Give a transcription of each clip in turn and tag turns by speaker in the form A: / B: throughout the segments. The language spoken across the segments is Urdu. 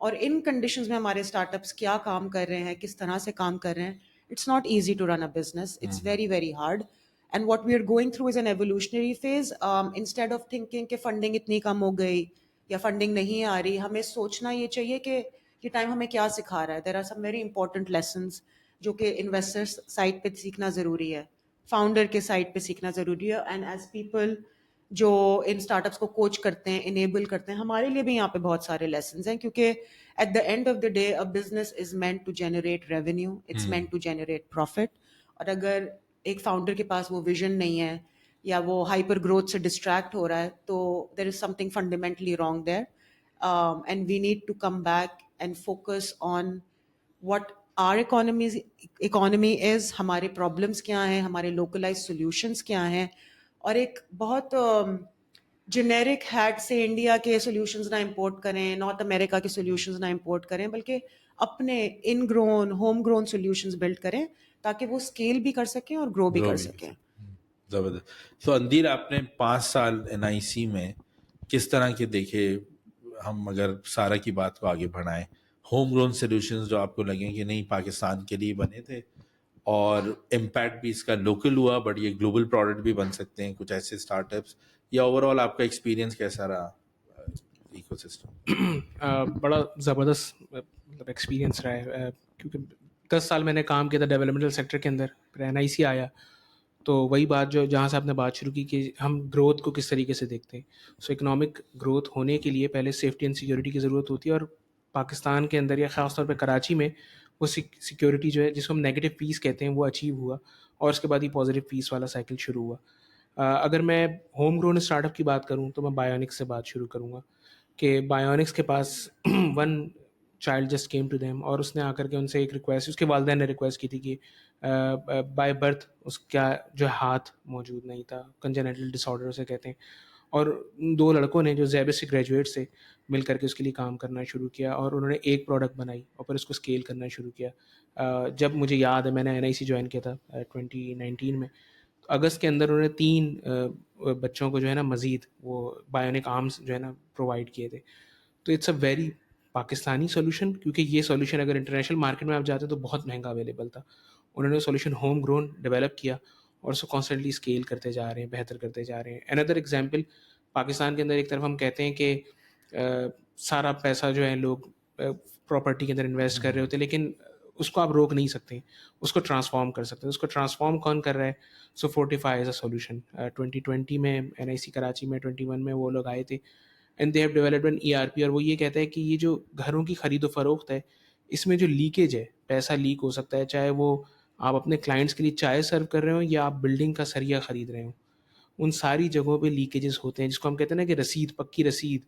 A: اور ان کنڈیشنز میں ہمارے اسٹارٹ اپس کیا کام کر رہے ہیں, کس طرح سے کام کر رہے ہیں. It's not easy to run a business, it's very very hard. And what we are going through is an evolutionary phase. Instead of thinking کہ فنڈنگ اتنی کم ہو گئی یا فنڈنگ نہیں آ رہی, ہمیں سوچنا یہ چاہیے کہ یہ ٹائم ہمیں کیا سکھا رہا ہے. There are some very important lessons جو کہ انویسٹر سائڈ پہ سیکھنا ضروری ہے, فاؤنڈر کے سائڈ پہ سیکھنا ضروری ہے. اینڈ ایز پیپل جو ان اسٹارٹ اپس کو کوچ کرتے ہیں, انیبل کرتے ہیں, ہمارے لیے بھی یہاں پہ بہت سارے لیسنز ہیں, کیونکہ at the end of the day a business is meant to generate revenue, it's meant to generate profit. اور اگر ایک فاؤنڈر کے پاس وہ ویژن نہیں ہے یا وہ ہائپر گروتھ سے ڈسٹریکٹ ہو رہا ہے, تو there is something fundamentally wrong there. And we need to come back and focus on what our economy is, ہمارے پرابلمس کیا ہیں, ہمارے لوکلائز سولوشنس کیا ہیں, اور ایک بہت جنیرک ہیٹ سے انڈیا کے سولوشنز نہ امپورٹ کریں, نارتھ امریکہ کے سولوشنز نہ امپورٹ کریں, بلکہ اپنے ان grown home grown solutions build کریں تاکہ وہ اسکیل بھی کر سکیں اور گرو بھی کر سکیں.
B: زبردست. تو اندیر, آپ نے 5 سال NIC میں کس طرح کے دیکھے, ہم اگر سارا کی بات کو آگے بڑھائیں, ہوم گرون سولوشنز جو آپ کو لگیں کہ نہیں پاکستان کے لیے بنے تھے, اور امپیکٹ بھی اس کا لوکل ہوا بٹ یہ گلوبل پروڈکٹ بھی بن سکتے ہیں کچھ ایسے اسٹارٹ اپس, یا اوور آل آپ کا ایکسپیرینس کیسا رہا ایکو سسٹم؟
C: بڑا زبردست ایکسپیرینس رہا ہے, کیونکہ 10 سال میں نے کام کیا تھا ڈیولپمنٹل سیکٹر کے اندر, پھر NIC آیا. تو وہی بات جو جہاں سے آپ نے بات شروع کی کہ ہم گروتھ کو کس طریقے سے دیکھتے ہیں. سو اکنامک گروتھ ہونے کے لیے پہلے سیفٹی اینڈ سیکیورٹی کی ضرورت ہوتی ہے, اور پاکستان کے اندر یا خاص طور پہ کراچی میں وہ سیکیورٹی جو ہے جس کو ہم نیگیٹو پیس کہتے ہیں وہ اچیو ہوا, اور اس کے بعد ہی پازیٹیو پیس والا سائیکل شروع ہوا. اگر میں ہوم گرون اسٹارٹ اپ کی بات کروں تو میں بایونکس سے بات شروع کروں گا کہ بایونکس کے پاس one child just came to them, اور اس نے آ کر کے ان سے ایک ریکویسٹ, اس کے والدین نے ریکویسٹ کی تھی کہ بائی برتھ اس کا جو ہاتھ موجود نہیں تھا, کنجنیٹل ڈس آرڈر اسے کہتے ہیں, اور 2 لڑکوں نے جو زیبس سے گریجویٹ سے مل کر کے اس کے لیے کام کرنا شروع کیا, اور انہوں نے ایک پروڈکٹ بنائی اور پھر اس کو اسکیل کرنا شروع کیا. جب مجھے یاد ہے میں نے NIC جوائن کیا تھا 2019 میں, اگست کے اندر انہوں نے 3 بچوں کو جو ہے نا مزید وہ بایونک آرمس جو ہے نا پرووائڈ کیے تھے. تو it's a very Pakistani solution, کیونکہ یہ سولوشن اگر انٹرنیشنل مارکیٹ میں آپ جاتے تو بہت مہنگا اویلیبل تھا. انہوں نے سولوشن ہوم گرون ڈیولپ کیا اور اس کو کانسٹنٹلی اسکیل کرتے جا رہے ہیں, بہتر کرتے جا رہے ہیں. اندر ایگزامپل, پاکستان کے اندر ایک طرف ہم کہتے ہیں کہ سارا پیسہ جو ہے لوگ پراپرٹی کے اندر انویسٹ کر رہے ہوتے ہیں, لیکن اس کو آپ روک نہیں سکتے, اس کو ٹرانسفارم کر سکتے ہیں. اس کو ٹرانسفارم کون کر رہا ہے؟ سو فورٹیفائی ایز اے سولوشن. 2020 میں NIC کراچی میں 21 میں وہ لوگ آئے تھے, and they have developed an ERP, اور وہ یہ کہتا ہے کہ یہ جو گھروں کی خرید و فروخت ہے اس میں جو لیکیج ہے, پیسہ لیک ہو سکتا ہے, چاہے وہ آپ اپنے کلائنٹس کے لیے چائے سرو کر رہے ہو یا آپ بلڈنگ کا سریا خرید رہے ہو, ان ساری جگہوں پہ لیکیجز ہوتے ہیں, جس کو ہم کہتے ہیں نا کہ رسید, پکی رسید,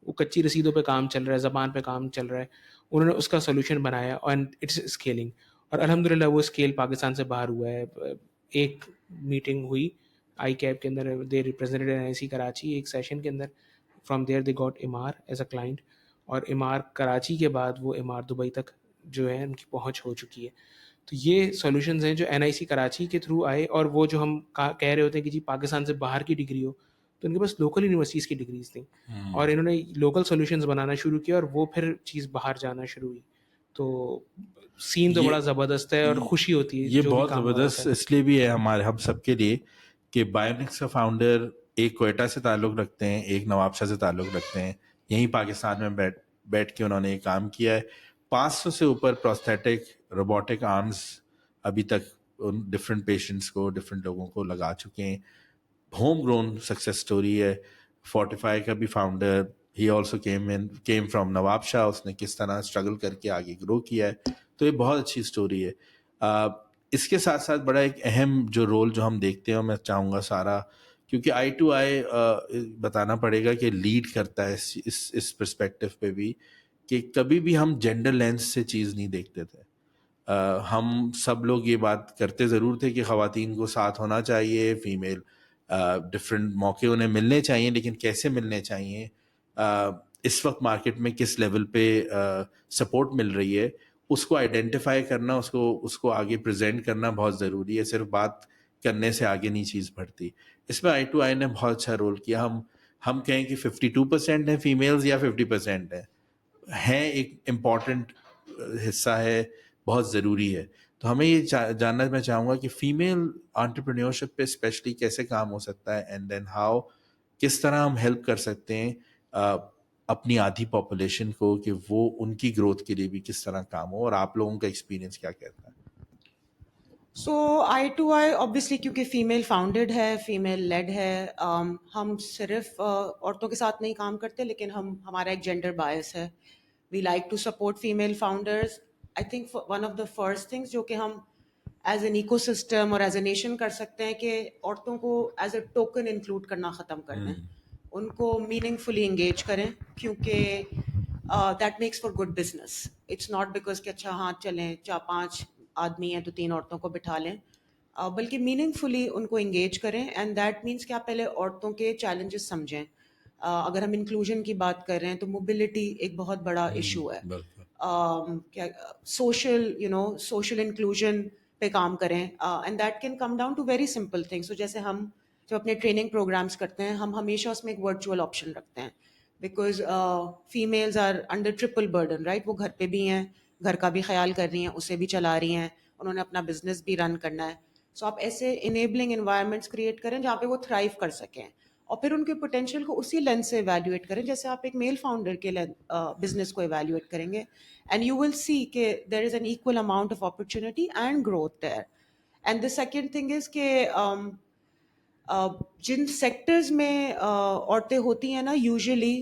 C: وہ کچی رسیدوں پہ کام چل رہا ہے, زبان پہ کام چل رہا ہے. انہوں نے اس کا سولوشن بنایا اینڈ اٹس اسکیلنگ, اور الحمدللہ وہ اسکیل پاکستان سے باہر ہوا ہے. ایک میٹنگ ہوئی ICAP کے اندر, دے ریپرزینٹڈ NIC کراچی, ایک سیشن کے اندر, from there they got Ammar as a client, اور امار کراچی کے بعد وہ امار دبئی تک جو ہے ان کی پہنچ ہو چکی ہے. تو یہ سولوشنز ہیں جو NIC کراچی کے تھرو آئے, اور وہ جو ہم کہہ رہے ہوتے ہیں کہ جی پاکستان سے باہر کی ڈگری ہو, تو ان کے پاس لوکل یونیورسٹیز کی ڈگریز تھیں, اور انہوں نے لوکل سولوشنز بنانا شروع کیا, اور وہ پھر چیز باہر جانا شروع ہوئی. تو سین تو بڑا زبردست ہے اور خوشی ہوتی ہے.
B: یہ بہت زبردست اس لیے بھی ہے ہمارے ہم سب کے لیے کہ بایونکس کا فاؤنڈر ایک کوئٹہ سے تعلق رکھتے ہیں, ایک نوابشاہ سے تعلق رکھتے ہیں, یہیں پاکستان میں بیٹھ کے انہوں نے یہ کام کیا ہے. 500 سے اوپر پروستھیٹک روبوٹک آرمز ابھی تک ڈفرینٹ پیشنٹس کو, ڈفرینٹ لوگوں کو لگا چکے ہیں. ہوم گرون سکسیس اسٹوری ہے. فورٹیفائی کا بھی founder, he also came from Nawabshah, اس نے کس طرح اسٹرگل کر کے آگے گرو کیا ہے. تو یہ بہت اچھی اسٹوری ہے. اس کے ساتھ ساتھ بڑا ایک اہم جو رول جو ہم دیکھتے ہیں, میں چاہوں گا سارا, کیونکہ I2I بتانا پڑے گا کہ لیڈ کرتا ہے اس پرسپیکٹو پہ بھی, کہ کبھی بھی ہم جینڈر لینس سے چیز نہیں دیکھتے تھے. ہم سب لوگ یہ بات کرتے ضرور تھے کہ خواتین کو ساتھ ہونا چاہیے, فیمیل ڈفرینٹ موقع انہیں ملنے چاہیے, لیکن کیسے ملنے چاہیے, اس وقت مارکیٹ میں کس لیول پہ سپورٹ مل رہی ہے, اس کو آئیڈینٹیفائی کرنا, اس کو آگے پریزنٹ کرنا بہت ضروری ہے. صرف بات کرنے سے آگے نہیں چیز بڑھتی. اس میں I2I نے بہت اچھا رول کیا. ہم کہیں کہ 52% ہیں فیمیلز یا 50% ہیں, ہیں ایک امپورٹنٹ حصہ ہے, بہت ضروری ہے. تو ہمیں یہ جاننا میں چاہوں گا کہ فیمیل انٹرپرینیورشپ پہ اسپیشلی کیسے کام ہو سکتا ہے, اینڈ دین ہاؤ, کس طرح ہم ہیلپ کر سکتے ہیں اپنی آدھی پاپولیشن کو کہ وہ ان کی گروتھ کے لیے بھی کس طرح کام ہو, اور آپ لوگوں کا ایکسپیرینس کیا کہتا ہے؟
A: سو آئی ٹو آئی آبویسلی کیونکہ فیمیل فاؤنڈیڈ ہے, فیمیل لیڈ ہے, ہم صرف عورتوں کے ساتھ نہیں کام کرتے, لیکن ہمارا ایک جینڈر بائس ہے. We like to support female founders. I think one of the first things جو کہ ہم ایز این ایکو سسٹم اور ایز اے نیشن کر سکتے ہیں کہ عورتوں کو ایز اے ٹوکن انکلوڈ کرنا ختم کر دیں, ان کو میننگ فلی انگیج کریں, کیونکہ that makes for good business. It's not because کہ اچھا ہاں چلیں 4-5 آدمی ہیں تو 3 عورتوں کو بٹھا لیں, بلکہ میننگ فلی ان کو انگیج کریں. اینڈ دیٹ مینس کہ آپ پہلے عورتوں کے چیلنجز سمجھیں. اگر ہم انکلوژن کی بات کر رہے ہیں تو موبلٹی ایک بہت بڑا ایشو ہے. کیا سوشل انکلوژن پہ کام کریں, and that can come down to very simple things. تو جیسے ہم جب اپنے ٹریننگ پروگرامس کرتے ہیں, ہم ہمیشہ اس میں ایک ورچوئل آپشن رکھتے ہیں, because females are under triple burden, right. وہ گھر پہ بھی ہیں, گھر کا بھی خیال کر رہی ہیں, اسے بھی چلا رہی ہیں, انہوں نے اپنا بزنس بھی رن کرنا ہے. سو آپ ایسے انیبلنگ انوائرمنٹس کریٹ کریں جہاں پہ وہ تھرائیو کر سکیں, اور پھر ان کے پوٹینشیل کو اسی لینس سے ایویلیویٹ کریں جیسے آپ ایک میل فاؤنڈر کے بزنس کو ایویلیویٹ کریں گے. اینڈ یو ول سی کہ there is an equal amount of opportunity and growth there. And the second thing is کہ جن سیکٹرز میں عورتیں ہوتی ہیں نا, usually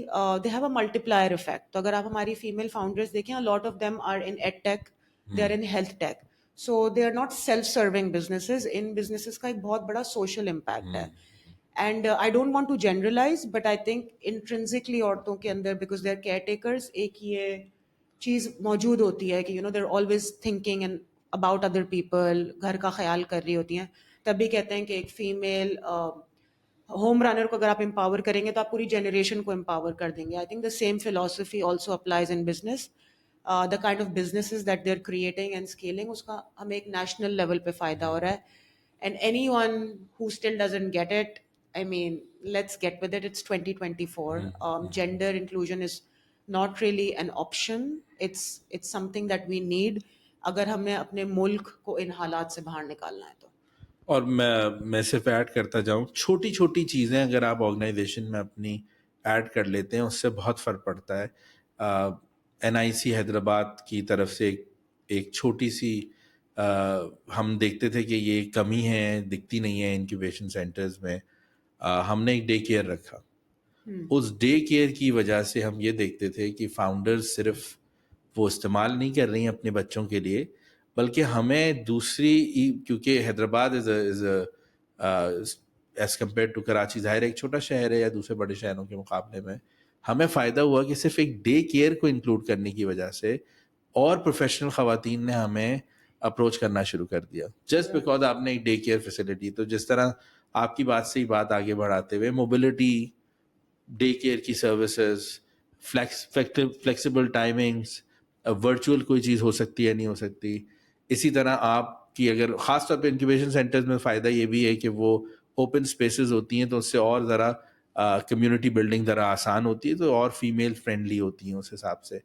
A: they have a multiplier effect. تو اگر آپ ہماری فیمیل فاؤنڈرز دیکھیں, lot of them are in ed tech, they are in health tech. So they are not self serving businesses. ان بزنسز کا ایک بہت بڑا سوشل امپیکٹ ہے. And I don't want to generalise, but I think intrinsically عورتوں کے اندر, because they are caretakers, ایک یہ چیز موجود ہوتی ہے کہ they are always thinking about other people, گھر کا خیال کر رہی ہوتی ہیں. تبھی کہتے ہیں کہ ایک فیمیل ہوم رنر کو اگر آپ امپاور کریں گے تو آپ پوری جنریشن کو امپاور کر دیں گے. I think the same philosophy also applies in business. The kind of businesses that they are creating and scaling, اس کا ہمیں ایک نیشنل لیول پہ فائدہ ہو رہا ہے. And anyone who still doesn't get it, I mean, let's get with it. It's 2024. Gender inclusion is not really an option. It's something that we need اگر ہمیں اپنے ملک کو ان حالات سے باہر نکالنا ہے تو.
B: اور میں صرف ایڈ کرتا جاؤں, چھوٹی چھوٹی چیزیں اگر آپ آرگنائزیشن میں اپنی ایڈ کر لیتے ہیں, اس سے بہت فرق پڑتا ہے. NIC حیدرآباد کی طرف سے ایک چھوٹی سی ہم دیکھتے تھے کہ یہ کمی ہے, دکھتی نہیں ہے انکیوبیشن سینٹرز میں. ہم نے ایک ڈے کیئر رکھا. اس ڈے کیئر کی وجہ سے ہم یہ دیکھتے تھے کہ فاؤنڈرز صرف وہ استعمال نہیں کر رہی ہیں اپنے بچوں کے لیے, بلکہ ہمیں دوسری, کیونکہ Hyderabad as compared to Karachi, ظاہر ایک چھوٹا شہر ہے یا دوسرے بڑے شہروں کے مقابلے میں, ہمیں فائدہ ہوا کہ صرف ایک ڈے کیئر کو انکلوڈ کرنے کی وجہ سے اور پروفیشنل خواتین نے ہمیں اپروچ کرنا شروع کر دیا, جسٹ بیکاز آپ نے ایک ڈے کیئر فیسلٹی. تو جس طرح آپ کی بات سے ہی بات آگے بڑھاتے ہوئے, موبلٹی, ڈے کیئر کی سروسز, فلیکسیبل ٹائمنگس, ورچوئل کوئی چیز ہو سکتی ہے نہیں ہو سکتی. اسی طرح آپ کی اگر خاص طور پہ انکیوبیشن سینٹرز میں فائدہ یہ بھی ہے کہ وہ اوپن اسپیسز ہوتی ہیں, تو اس سے اور ذرا کمیونٹی بلڈنگ ذرا آسان ہوتی ہے, تو اور فیمیل فرینڈلی ہوتی ہیں اس حساب سے.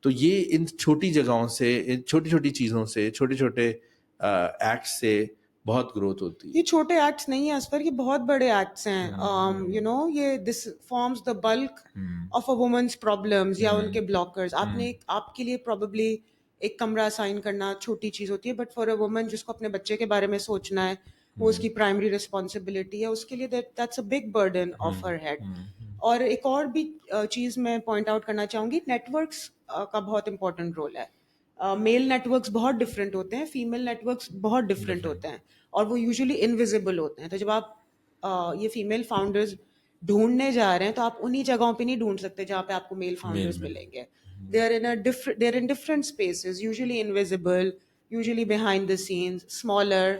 B: تو یہ ان چھوٹی جگہوں سے, ان چھوٹی چھوٹی چیزوں سے, چھوٹے چھوٹے ایکٹس سے بہت گروتھ ہوتی ہے.
A: یہ چھوٹے ایکٹس نہیں ہیں اسفر, یہ بہت بڑے ایکٹس ہیں. یہ this forms the bulk of a women's problems یا ان کے بلاکرز. آپ کے لیے پروبیبلی ایک کمرہ اسائن کرنا چھوٹی چیز ہوتی ہے, بٹ فار اے وومن جس کو اپنے بچے کے بارے میں سوچنا ہے, وہ اس کی پرائمری رسپانسبلٹی ہے, اس کے لیے that's a big burden of her head. اور ایک اور بھی چیز میں پوائنٹ آؤٹ کرنا چاہوں گی, نیٹورکس کا بہت امپورٹنٹ رول ہے. میل نیٹورکس بہت ڈفرینٹ ہوتے ہیں, فیمیل نیٹورکس بہت ڈفرینٹ ہوتے ہیں, اور وہ یوزلی انویزیبل ہوتے ہیں. تو جب آپ یہ فیمیل فاؤنڈرز ڈھونڈنے جا رہے ہیں تو آپ انہی جگہوں پہ نہیں ڈھونڈ سکتے جہاں پہ آپ کو میل فاؤنڈرز ملیں گے. They are in different spaces, usually invisible, usually behind the scenes, smaller.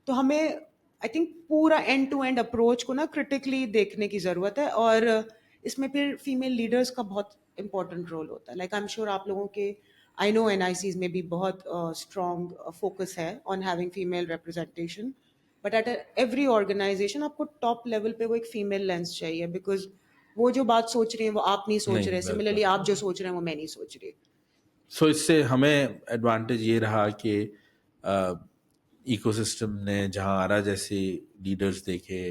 A: تو ہمیں آئی تھنک پورا اینڈ ٹو اینڈ اپروچ کو نا کرٹیکلی دیکھنے کی ضرورت ہے, اور اس میں پھر فیمیل لیڈرس کا بہت امپورٹنٹ رول ہوتا ہے. لائک آئی ایم شیور آپ لوگوں کے, آئی نو NICs میں بھی بہت اسٹرانگ فوکس ہے on having female representation, but at every organization آپ کو ٹاپ لیول پہ وہ ایک فیمیل لینس چاہیے, بیکاز وہ جو بات سوچ رہی ہیں وہ آپ نہیں سوچ
B: نہیں،
A: رہے,
B: بالکل.
A: سملرلی آپ جو سوچ رہے ہیں وہ میں نہیں سوچ رہی.
B: سو اس سے ہمیں ایڈوانٹیج یہ رہا کہ ایکو سسٹم نے جہاں آرا جیسے لیڈرز دیکھے,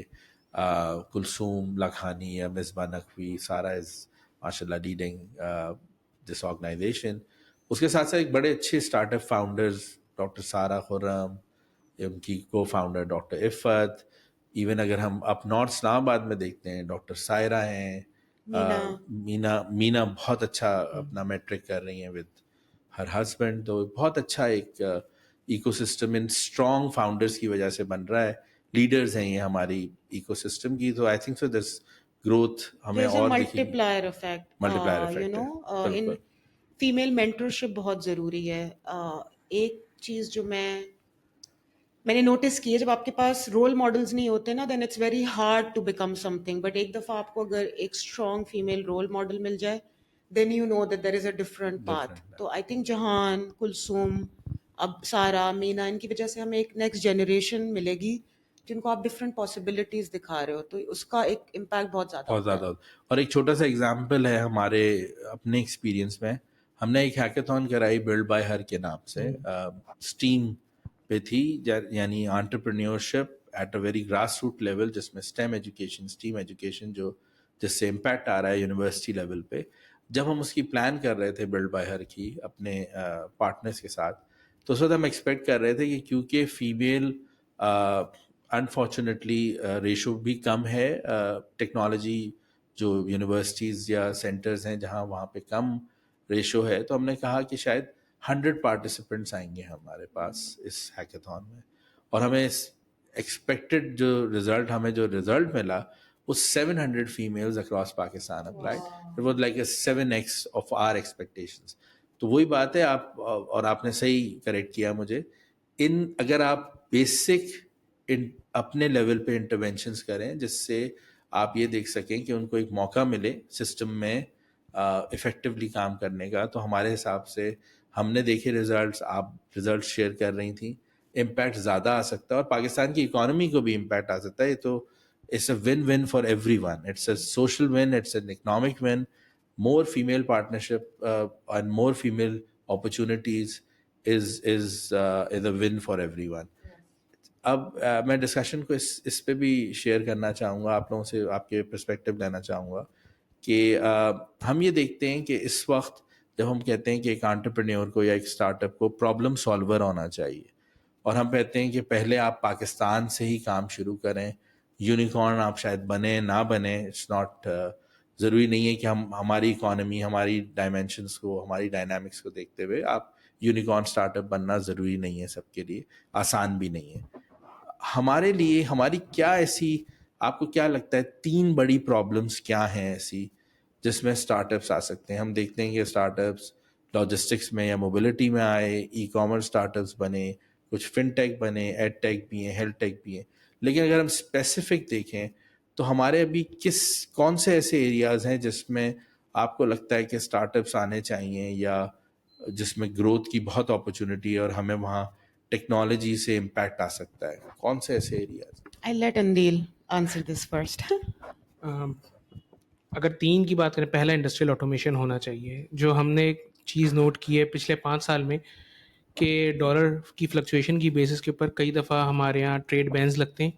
B: کلثوم لاکھانی یا مصباح نقوی, سارا از ماشاء اللہ لیڈنگ دس آرگنائزیشن. اس کے ساتھ ساتھ ایک بڑے اچھے اسٹارٹ اپ فاؤنڈرز, ڈاکٹر سارا خرم, ان کی کو فاؤنڈر ڈاکٹر عفت, ایون اگر ہم اپ نارتھ اسلام آباد میں دیکھتے ہیں ڈاکٹر سائرہ ہیں, مینا بہت اچھا اپنا میٹرک کر رہی ہیں ود ہر ہسبینڈ. تو بہت اچھا ایک ایکو سسٹم ان اسٹرانگ فاؤنڈرس کی وجہ سے بن رہا ہے. لیڈرز ہیں یہ ہماری ایکو سسٹم کی. تو I think so this growth ہمیں اور دکھے گی.
A: Multiplier effect,
B: multiplier
A: you
B: effect
A: نو,
B: ہے
A: ان
B: بالکل.
A: فیمیل مینٹرشپ بہت ضروری ہے. ایک چیز جو میں نے نوٹس کی ہے, جب آپ کے پاس رول ماڈلز نہیں ہوتے نا, then it's very hard to become something. But ایک دفعہ آپ کو اگر ایک اسٹرانگ فیمیل رول ماڈل مل جائے, then you know that there is a different path. تو آئی تھنک جہان, کلثوم, اب سارا, مینا, ان کی وجہ سے ہمیں ایک نیکسٹ جنریشن ملے گی جن کو آپ ڈفرنٹ پاسبلٹیز دکھا رہے ہو, تو اس کا ایک امپیکٹ بہت زیادہ
B: بہت
A: ہوتا ہے.
B: زیادہ. اور ایک چھوٹا سا ایگزامپل ہے ہمارے اپنے ایکسپیرینس میں, ہم نے ایک ہیکاتھون کرائی بلڈ بائی ہر کے نام سے, اسٹیم پہ تھی, یعنی entrepreneurship at a very grass root level, جس میں اسٹیم ایجوکیشن, اسٹیم ایجوکیشن جو جس سے امپیکٹ آ رہا ہے یونیورسٹی لیول پہ. جب ہم اس کی پلان کر رہے تھے بلڈ بائی ہر کی اپنے پارٹنرس کے ساتھ, تو اس وقت ہم ایکسپیکٹ کر رہے تھے کہ کیونکہ فیمیل انفارچونیٹلی ریشو بھی کم ہے, ٹیکنالوجی جو یونیورسٹیز یا سینٹرز ہیں جہاں وہاں پہ کم ریشو ہے, تو ہم نے کہا کہ شاید 100 پارٹیسپینٹس آئیں گے ہمارے پاس اس ہیکاتھون میں, اور ہمیں ایکسپیکٹڈ جو رزلٹ ملا وہ 700 females across Pakistan applied. It was like a 7x of our expectations. تو وہی بات ہے, آپ اور آپ نے صحیح کریکٹ کیا مجھے, اگر آپ بیسک اپنے لیول پہ انٹرونشنس کریں جس سے آپ یہ دیکھ سکیں کہ ان کو ایک موقع ملے سسٹم میں افیکٹولی کام کرنے کا, تو ہمارے حساب سے ہم نے دیکھے ریزلٹس, آپ ریزلٹ شیئر کر رہی تھیں, امپیکٹ زیادہ آ سکتا ہے اور پاکستان کی اکانومی کو بھی امپیکٹ آ سکتا ہے. تو it's a win win for everyone, it's a social win, it's an economic win. More female partnership and more female opportunities is a win for everyone. اب میں ڈسکشن کو اس پہ بھی شیئر کرنا چاہوں گا, آپ لوگوں سے آپ کے پرسپیکٹیو لینا چاہوں گا کہ ہم یہ دیکھتے ہیں کہ اس وقت جب ہم کہتے ہیں کہ ایک انٹرپرینیور کو یا ایک اسٹارٹ اپ کو پرابلم سالور ہونا چاہیے, اور ہم کہتے ہیں کہ پہلے آپ پاکستان سے ہی کام شروع کریں, یونیکارن آپ شاید بنیں نہ بنیں, اٹس ناٹ ضروری نہیں ہے کہ ہم ہماری اکانومی, ہماری ڈائمینشنس کو, ہماری ڈائنامکس کو دیکھتے ہوئے آپ یونیکارن اسٹارٹ اپ بننا ضروری نہیں ہے, سب کے لیے آسان بھی نہیں ہے. ہمارے لیے ہماری کیا ایسی, آپ کو کیا لگتا ہے 3 بڑی پرابلمس کیا ہیں ایسی جس میں اسٹارٹ اپس آ سکتے ہیں؟ ہم دیکھتے ہیں کہ اسٹارٹ اپس لاجسٹکس میں یا موبلٹی میں آئے, ای کامرس اسٹارٹ اپس بنے, کچھ فن ٹیک بنے, ایڈ ٹیک بھی ہیں, ہیلتھ ٹیک بھی ہیں. لیکن اگر ہم اسپیسیفک دیکھیں تو ہمارے ابھی کون سے ایسے ایریاز ہیں جس میں آپ کو لگتا ہے کہ اسٹارٹ اپس آنے چاہیے یا جس میں گروتھ کی بہت اپرچونیٹی ہے اور ہمیں وہاں ٹیکنالوجی سے امپیکٹ آ سکتا ہے؟ کون سے ایسے areas?
A: I let Andil answer this first.
C: اگر 3 کی بات کریں, پہلا انڈسٹریل آٹومیشن ہونا چاہیے. جو ہم نے ایک چیز نوٹ کی ہے پچھلے 5 سال میں کہ ڈالر کی فلکچویشن کی بیسس کے اوپر کئی دفعہ ہمارے یہاں ٹریڈ بینز لگتے ہیں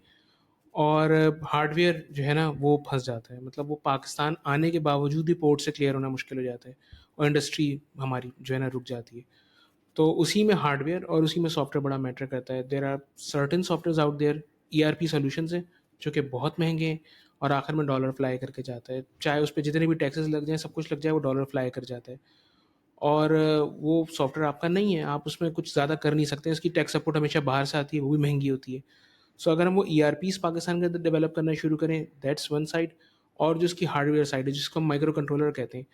C: اور ہارڈ ویئر جو ہے نا وہ پھنس جاتا ہے. مطلب وہ پاکستان آنے کے باوجود بھی پورٹ سے کلیئر ہونا مشکل ہو جاتا ہے اور انڈسٹری ہماری جو ہے نا رک جاتی ہے. تو اسی میں ہارڈ ویئر اور اسی میں سافٹ ویئر بڑا میٹر کرتا ہے. There are certain software out there, ERP solutions ہیں جو کہ بہت مہنگے ہیں اور آخر میں ڈالر فلائی کر کے جاتا ہے, چاہے اس پہ جتنے بھی ٹیکسز لگ جائیں, سب کچھ لگ جائے, وہ ڈالر فلائی کر جاتا ہے. اور وہ سافٹ ویئر آپ کا نہیں ہے, آپ اس میں کچھ زیادہ کر نہیں سکتے. اس کی ٹیک سپورٹ ہمیشہ باہر سے آتی ہے, وہ بھی مہنگی ہوتی ہے. سو اگر ہم وہ ERPs پاکستان کے اندر ڈیولپ کرنا شروع کریں, دیٹس ون سائڈ. اور جو اس کی ہارڈ ویئر سائڈ ہے جس کو ہم مائکرو کنٹرولر کہتے ہیں,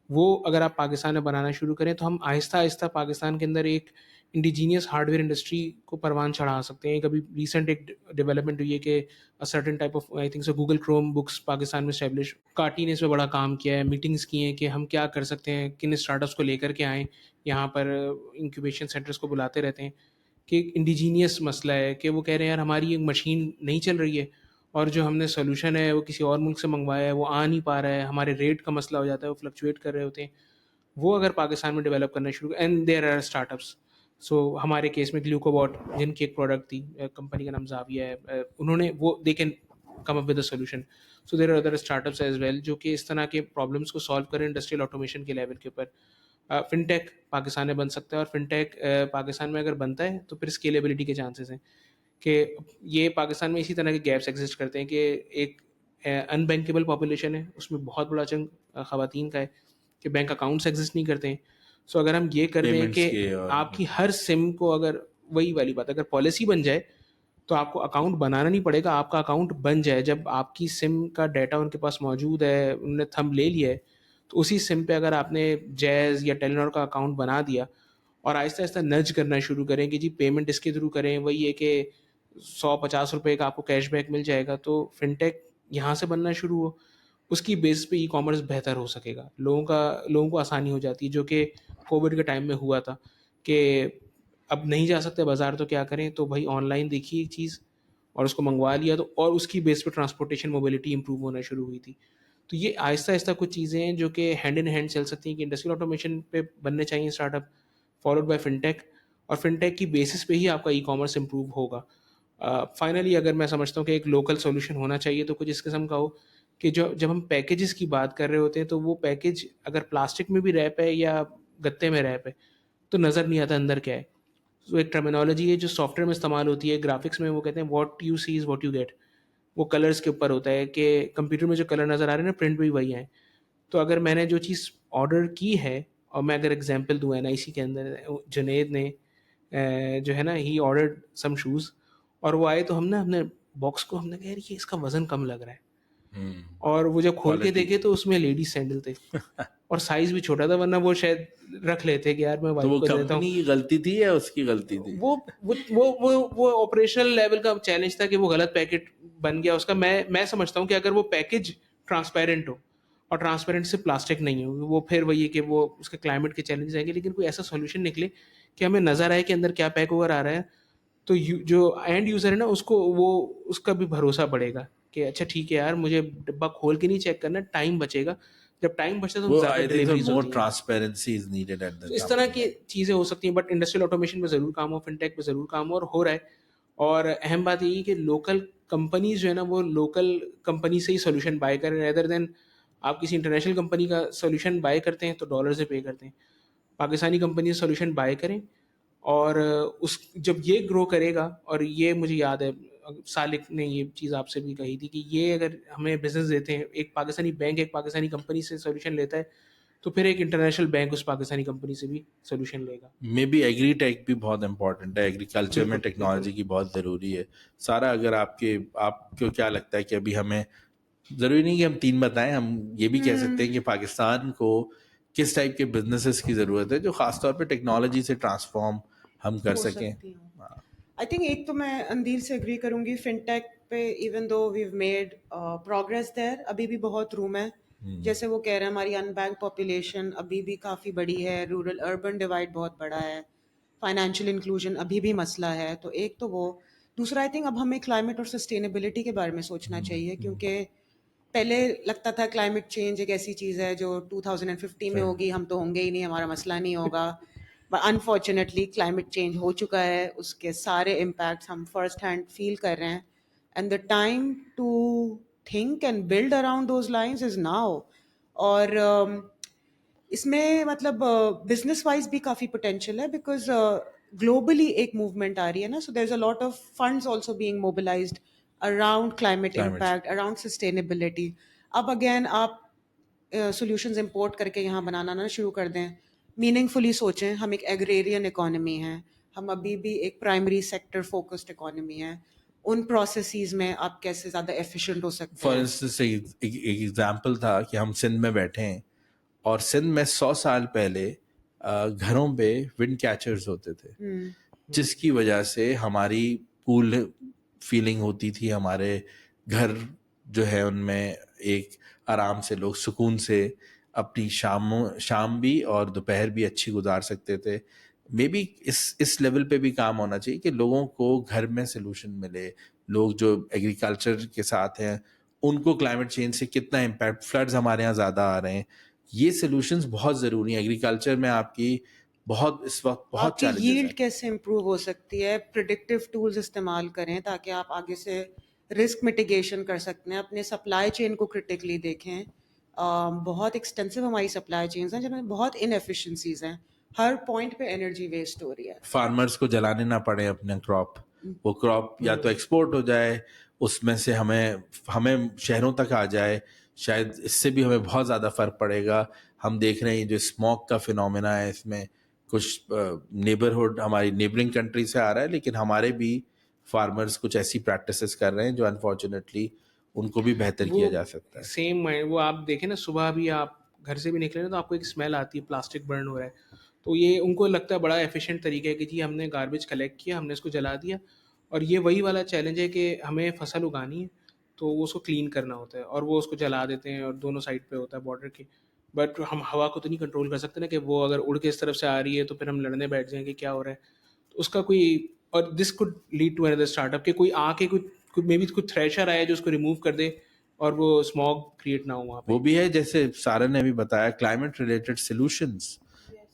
C: وہ اگر آپ پاکستان میں بنانا شروع کریں تو ہم آہستہ آہستہ پاکستان کے اندر ایک انڈیجینیس ہارڈ ویئر انڈسٹری کو پروان چڑھا سکتے ہیں. کبھی ریسنٹ ایک ڈیولپمنٹ ہوئی ہے کہ certain type of I think so Google Chrome books Pakistan میں اسٹیبلش, کاٹی نے اس پہ بڑا کام کیا ہے, میٹنگس کی ہیں کہ ہم کیا کر سکتے ہیں, کن اسٹارٹ اپس کو لے کر کے آئیں یہاں پر, انکیوبیشن سینٹرس کو بلاتے رہتے ہیں کہ ایک انڈیجینیس مسئلہ ہے کہ وہ کہہ رہے ہیں یار ہماری ایک مشین نہیں چل رہی ہے اور جو ہم نے سولوشن ہے وہ کسی اور ملک سے منگوایا ہے وہ آ نہیں پا رہا ہے, ہمارے ریٹ کا مسئلہ ہو جاتا ہے, وہ فلکچویٹ کر رہے ہوتے ہیں, وہ اگر پاکستان میں ڈیولپ کرنا شروع and there are startups. سو ہمارے کیس میں گلوکوباٹ جن کی ایک پروڈکٹ تھی, کمپنی کا نام زاویہ ہے, انہوں نے وہ they can come up with a solution. So there are other startups as well جو کہ اس طرح کے پرابلمس کو سالو کریں انڈسٹریل آٹومیشن کے لیول کے اوپر. فن ٹیک پاکستان میں بن سکتا ہے, اور فن ٹیک پاکستان میں اگر بنتا ہے تو پھر اسکیلیبلٹی کے چانسز ہیں کہ یہ پاکستان میں اسی طرح کے گیپس ایگزسٹ کرتے ہیں کہ ایک ان بینکیبل پاپولیشن ہے, اس میں بہت بڑا چنک خواتین کا ہے کہ بینک اکاؤنٹس ایگزسٹ نہیں کرتے ہیں. سو اگر ہم یہ کر دیں
B: Payments
C: کہ
B: کے اور
C: آپ کی ہر سم کو, اگر وہی والی بات اگر پالیسی بن جائے تو آپ کو اکاؤنٹ بنانا نہیں پڑے گا, آپ کا اکاؤنٹ بن جائے. جب آپ کی سم کا ڈیٹا ان کے پاس موجود ہے, انہوں نے تھم لے لیا ہے, تو اسی سم پہ اگر آپ نے جیز یا ٹیلینور کا اکاؤنٹ بنا دیا اور آہستہ آہستہ نج کرنا شروع کریں کہ جی پیمنٹ اس کے تھرو کریں, وہی ہے کہ 150 روپے کا آپ کو کیش بیک مل جائے گا, تو فن ٹیک یہاں سے بننا شروع ہو, اس کی بیس پہ ای کامرس بہتر ہو سکے گا, لوگوں کو آسانی ہو جاتی ہے, جو کہ کووڈ کے ٹائم میں ہوا تھا کہ اب نہیں جا سکتے بازار تو کیا کریں, تو بھائی آن لائن دیکھی ایک چیز اور اس کو منگوا لیا, تو اور اس کی بیس پہ ٹرانسپورٹیشن موبلٹی امپروو ہونا شروع ہوئی تھی. تو یہ آہستہ آہستہ کچھ چیزیں ہیں جو کہ ہینڈ ان ہینڈ چل سکتی ہیں کہ انڈسٹریل آٹومیشن پہ بننے چاہیے اسٹارٹ اپ, فالوڈ بائی فن ٹیک, اور فن ٹیک کی بیسس پہ ہی آپ کا ای کامرس امپروو ہوگا. فائنلی اگر میں سمجھتا ہوں کہ ایک لوکل سولوشن ہونا چاہیے تو کچھ اس قسم کا ہو کہ جب ہم پیکیجز کی بات کر رہے ہوتے ہیں تو وہ پیکیج اگر پلاسٹک میں بھی ریپ ہے یا گتے میں ریپ ہے تو نظر نہیں آتا اندر کیا ہے. تو ایک ٹرمینالوجی ہے جو سافٹ ویئر میں استعمال ہوتی ہے, گرافکس میں وہ کہتے ہیں what you see is what you get. وہ کلرس کے اوپر ہوتا ہے کہ کمپیوٹر میں جو کلر نظر آ رہے ہیں نا, پرنٹ بھی وہی ہیں. تو اگر میں نے جو چیز آرڈر کی ہے, اور میں اگر اگزامپل دوں NIC کے اندر جنید نے جو ہے نا ہی آرڈرڈ سم شوز, اور وہ آئے تو ہم نے اپنے باکس کو ہم نے کہا یار یہ اس کا وزن کم لگ رہا ہے, اور وہ جب کھول کے
B: Quality.
C: دیکھے تو اس میں لیڈیز سینڈل تھے اور سائز بھی چھوٹا تھا, ورنہ وہ شاید رکھ لیتے کہ یار میں
B: تو
C: وائف
B: وہ
C: کو دیتا ہوں.
B: کمپنی کی غلطی تھی یا اس کی غلطی تھی؟
C: وہ آپریشنل لیول کا چیلنج تھا کہ وہ غلط پیکٹ بن گیا اس کا. میں سمجھتا ہوں کہ اگر وہ پیکج ٹرانسپیرنٹ ہو اور ٹرانسپیرنٹ سے پلاسٹک نہیں ہو, وہ پھر وہی ہے کہ وہ اس کے کلائمیٹ کے چیلنج آئیں گے, لیکن کوئی ایسا سولوشن نکلے کہ ہمیں نظر آئے کہ اندر کیا پیک اوور آ رہا ہے, تو جو اینڈ یوزر ہے نا اس کو وہ اس کا بھی بھروسہ بڑھے گا کہ اچھا ٹھیک ہے یار مجھے ڈبہ کھول کے نہیں چیک کرنا, ٹائم بچے گا. جب ٹائم بچتا ہے تو
B: وہ
C: زیادہ
B: I think so
C: deliveries
B: more
C: ہوتی ہیں.
B: transparency is needed at the
C: اس طرح
B: company.
C: کی چیزیں ہو سکتی ہیں, بٹ انڈسٹریل آٹومیشن پہ ضرور کام ہو, فن ٹیک پہ ضرور کام ہو, اور ہو رہا ہے. اور اہم بات یہی کہ لوکل کمپنیز جو ہے نا وہ لوکل کمپنی سے ہی سولوشن بائی کریں, ریدر دین آپ کسی انٹرنیشنل کمپنی کا سولوشن بائی کرتے ہیں تو ڈالر سے پے کرتے ہیں. پاکستانی کمپنی سے سولوشن بائی کریں, اور اس جب یہ گرو کرے گا, اور یہ مجھے یاد ہے سالک نے یہ چیز آپ سے بھی کہی تھی کہ یہ اگر ہمیں بزنس دیتے ہیں, ایک پاکستانی بینک ایک پاکستانی کمپنی سے سولوشن لیتا ہے تو پھر ایک انٹرنیشنل بینک اس پاکستانی کمپنی سے بھی سولوشن لے گا.
B: مے بی ایگری ٹیک بھی بہت امپورٹنٹ ہے, ایگریکلچر میں
C: بالکل
B: ٹیکنالوجی کی بہت ضروری ہے. سارا اگر آپ کو کیا لگتا ہے کہ ابھی ہمیں ضروری نہیں کہ ہم 3 بتائیں, ہم یہ بھی کہہ سکتے ہیں کہ پاکستان کو کس ٹائپ کے بزنسز کی ضرورت ہے جو خاص طور پہ ٹیکنالوجی سے ٹرانسفارم ہم کر
A: ہو
B: سکیں.
A: سکتی ہوں. آئی تھنک ایک تو میں اندیر سے اگری کروں گی, فن ٹیک پہ even though we've made progress there, ابھی بھی بہت روم ہے. جیسے وہ کہہ رہے ہیں ہماری ان بینک پاپولیشن ابھی بھی کافی بڑی ہے, رورل اربن ڈیوائڈ بہت بڑا ہے, فائنینشیل انکلوژن ابھی بھی مسئلہ ہے. تو ایک تو وہ, دوسرا آئی تھنک اب ہمیں کلائمیٹ اور سسٹینیبلٹی کے بارے میں سوچنا چاہیے, کیونکہ پہلے لگتا تھا کلائمیٹ چینج ایک ایسی چیز ہے جو 2050 میں ہوگی, ہم تو ہوں گے ہی نہیں, ہمارا مسئلہ نہیں ہوگا. انفارچونیٹلی کلائمیٹ چینج ہو چکا ہے, اس کے سارے امپیکٹس ہم فرسٹ ہینڈ فیل کر رہے ہیں, and the time to think and build around those lines is now. اور اس میں مطلب بزنس وائز بھی کافی پوٹینشیل ہے, بیکاز گلوبلی ایک موومنٹ آ رہی ہے نا, so there is a lot of funds also being mobilised around climate impact, around sustainability. اب اگین آپ سولوشنز امپورٹ کر کے یہاں بنانا نہ شروع کر دیں, میننگ فلی سوچیں. ہم ایک ایگریرین اکانومی ہیں, ہم ابھی بھی ایک پرائمری سیکٹر فوکسڈ اکانومی ہے. ان پروسیسز میں آپ کیسے زیادہ ایفیشینٹ ہو سکتے
B: فار
C: ہاں.
A: ہیں.
B: انسٹنس ایک ایگزامپل تھا کہ ہم سندھ میں بیٹھے ہیں, اور سندھ میں 100 سال پہلے گھروں پہ ونڈ کیچرز ہوتے تھے, جس کی وجہ سے ہماری کول فیلنگ ہوتی تھی, ہمارے گھر جو ہے ان میں ایک آرام سے لوگ سکون سے اپنی شام بھی اور دوپہر بھی اچھی گزار سکتے تھے. مے بی اس لیول پہ بھی کام ہونا چاہیے کہ لوگوں کو گھر میں سلوشن ملے. لوگ جو ایگریکلچر کے ساتھ ہیں ان کو کلائمیٹ چینج سے کتنا امپیکٹ, فلڈز ہمارے یہاں زیادہ آ رہے ہیں, یہ سلوشنز بہت ضروری ہیں. ایگریکلچر میں آپ کی بہت اس وقت بہت
A: آپ کی
B: چیلنجز ہیں.
A: ییلڈ کیسے امپروو ہو سکتی ہے, پریڈکٹیو ٹولز استعمال کریں تاکہ آپ آگے سے رسک میٹیگیشن کر سکتے ہیں. اپنے سپلائی چین کو کرٹیکلی دیکھیں. بہت ایکسٹینسو ہماری سپلائی چینز ہیں جن میں بہت انیفیشنسیز ہیں, ہر پوائنٹ پہ انرجی ویسٹ ہو رہی ہے.
B: فارمرز کو جلانے نہ پڑے اپنے کراپ, وہ کراپ یا تو ایکسپورٹ ہو جائے, اس میں سے ہمیں شہروں تک آ جائے, شاید اس سے بھی ہمیں بہت زیادہ فرق پڑے گا. ہم دیکھ رہے ہیں جو اسموک کا فینومینا ہے, اس میں کچھ نیبرہڈ ہماری نیبرنگ کنٹری سے آ رہا ہے, لیکن ہمارے بھی فارمرز کچھ ایسی پریکٹسز کر رہے ہیں جو انفارچونیٹلی ان کو بھی بہتر کیا جا سکتا ہے.
C: سیم وہ آپ دیکھیں نا, صبح بھی آپ گھر سے بھی نکلے نا تو آپ کو ایک اسمیل آتی ہے, پلاسٹک برن ہو رہا ہے. تو یہ ان کو لگتا ہے بڑا ایفیشینٹ طریقہ ہے کہ جی ہم نے گاربیج کلیکٹ کیا, ہم نے اس کو جلا دیا. اور یہ وہی والا چیلنج ہے کہ ہمیں فصل اگانی ہے تو وہ اس کو کلین کرنا ہوتا ہے, اور وہ اس کو جلا دیتے ہیں, اور دونوں سائڈ پہ ہوتا ہے بارڈر کے. بٹ ہم ہوا کو تو نہیں کنٹرول کر سکتے نا کہ وہ اگر اڑ کے اس طرف سے آ رہی ہے تو پھر ہم لڑنے بیٹھ جائیں کہ کیا ہو رہا ہے. تو اس کا کوئی, اور this could lead to another startup کہ کوئی آ کے کوئی مے بی کوئی تھریشر آئے جو اس کو ریموو کر دے اور وہ اسموگ کریٹ نہ ہو وہاں پہ.
B: وہ بھی ہے جیسے سارا نے بھی بتایا, کلائمیٹ ریلیٹڈ سلوشنز.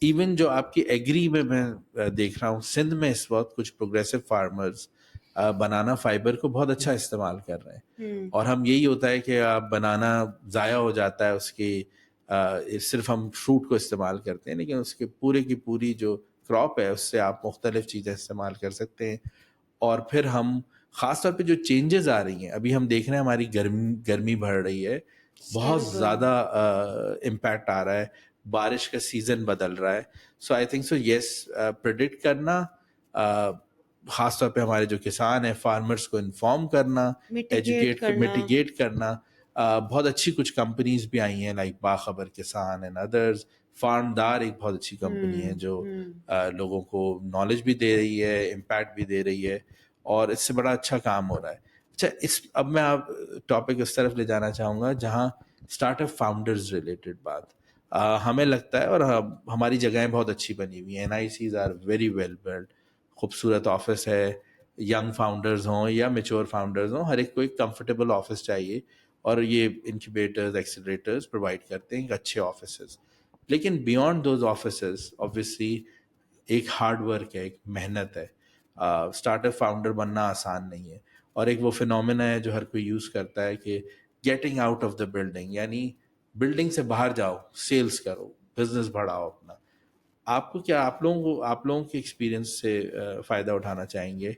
B: ایون جو آپ کی ایگری میں دیکھ رہا ہوں, سندھ میں اس وقت کچھ پروگریسو فارمرز بنانا فائبر کو بہت اچھا استعمال کر رہے ہیں. اور ہم یہی ہوتا ہے کہ بنانا ضائع ہو جاتا ہے, اس کی صرف ہم فروٹ کو استعمال کرتے ہیں, لیکن اس کے پورے کی پوری جو کراپ ہے اس سے آپ مختلف چیزیں استعمال کر سکتے ہیں. اور پھر ہم خاص طور پہ جو چینجز آ رہی ہیں, ابھی ہم دیکھ رہے ہیں ہماری گرمی بڑھ رہی ہے, بہت زیادہ امپیکٹ آ رہا ہے, بارش کا سیزن بدل رہا ہے. سو I think so yes, predict کرنا, خاص طور پہ ہمارے جو کسان ہیں, فارمرز کو انفارم کرنا, میٹیگیٹ کرنا. بہت اچھی کچھ کمپنیز بھی آئی ہیں لائک باخبر کسان اینڈ ادرز. فارمدار ایک بہت اچھی کمپنی ہے جو لوگوں کو نالج بھی دے رہی ہے, امپیکٹ بھی دے رہی ہے, اور اس سے بڑا اچھا کام ہو رہا ہے. اچھا, اب میں آپ ٹاپک اس طرف لے جانا چاہوں گا جہاں اسٹارٹ اپ فاؤنڈرز ریلیٹڈ بات. ہمیں لگتا ہے, اور ہماری جگہیں بہت اچھی بنی ہوئی ہیں, NICs are very well built, خوبصورت آفس ہے. ینگ فاؤنڈرز ہوں یا میچور فاؤنڈرز ہوں, ہر ایک کو ایک کمفرٹیبل آفس چاہیے, اور یہ انکیوبیٹرز, ایکسیلریٹرز پرووائڈ کرتے ہیں اچھے آفیسز. لیکن بیونڈ دوز آفیسز آبویسلی ایک ہارڈ ورک ہے, ایک محنت ہے. اسٹارٹ اپ فاؤنڈر بننا آسان نہیں ہے, اور ایک وہ فینومینا ہے جو ہر کوئی یوز کرتا ہے کہ getting out of the building, یعنی بلڈنگ سے باہر جاؤ, سیلز کرو, بزنس بڑھاؤ اپنا. آپ کو کیا, آپ لوگوں کے ایکسپیرئنس سے فائدہ اٹھانا چاہیں گے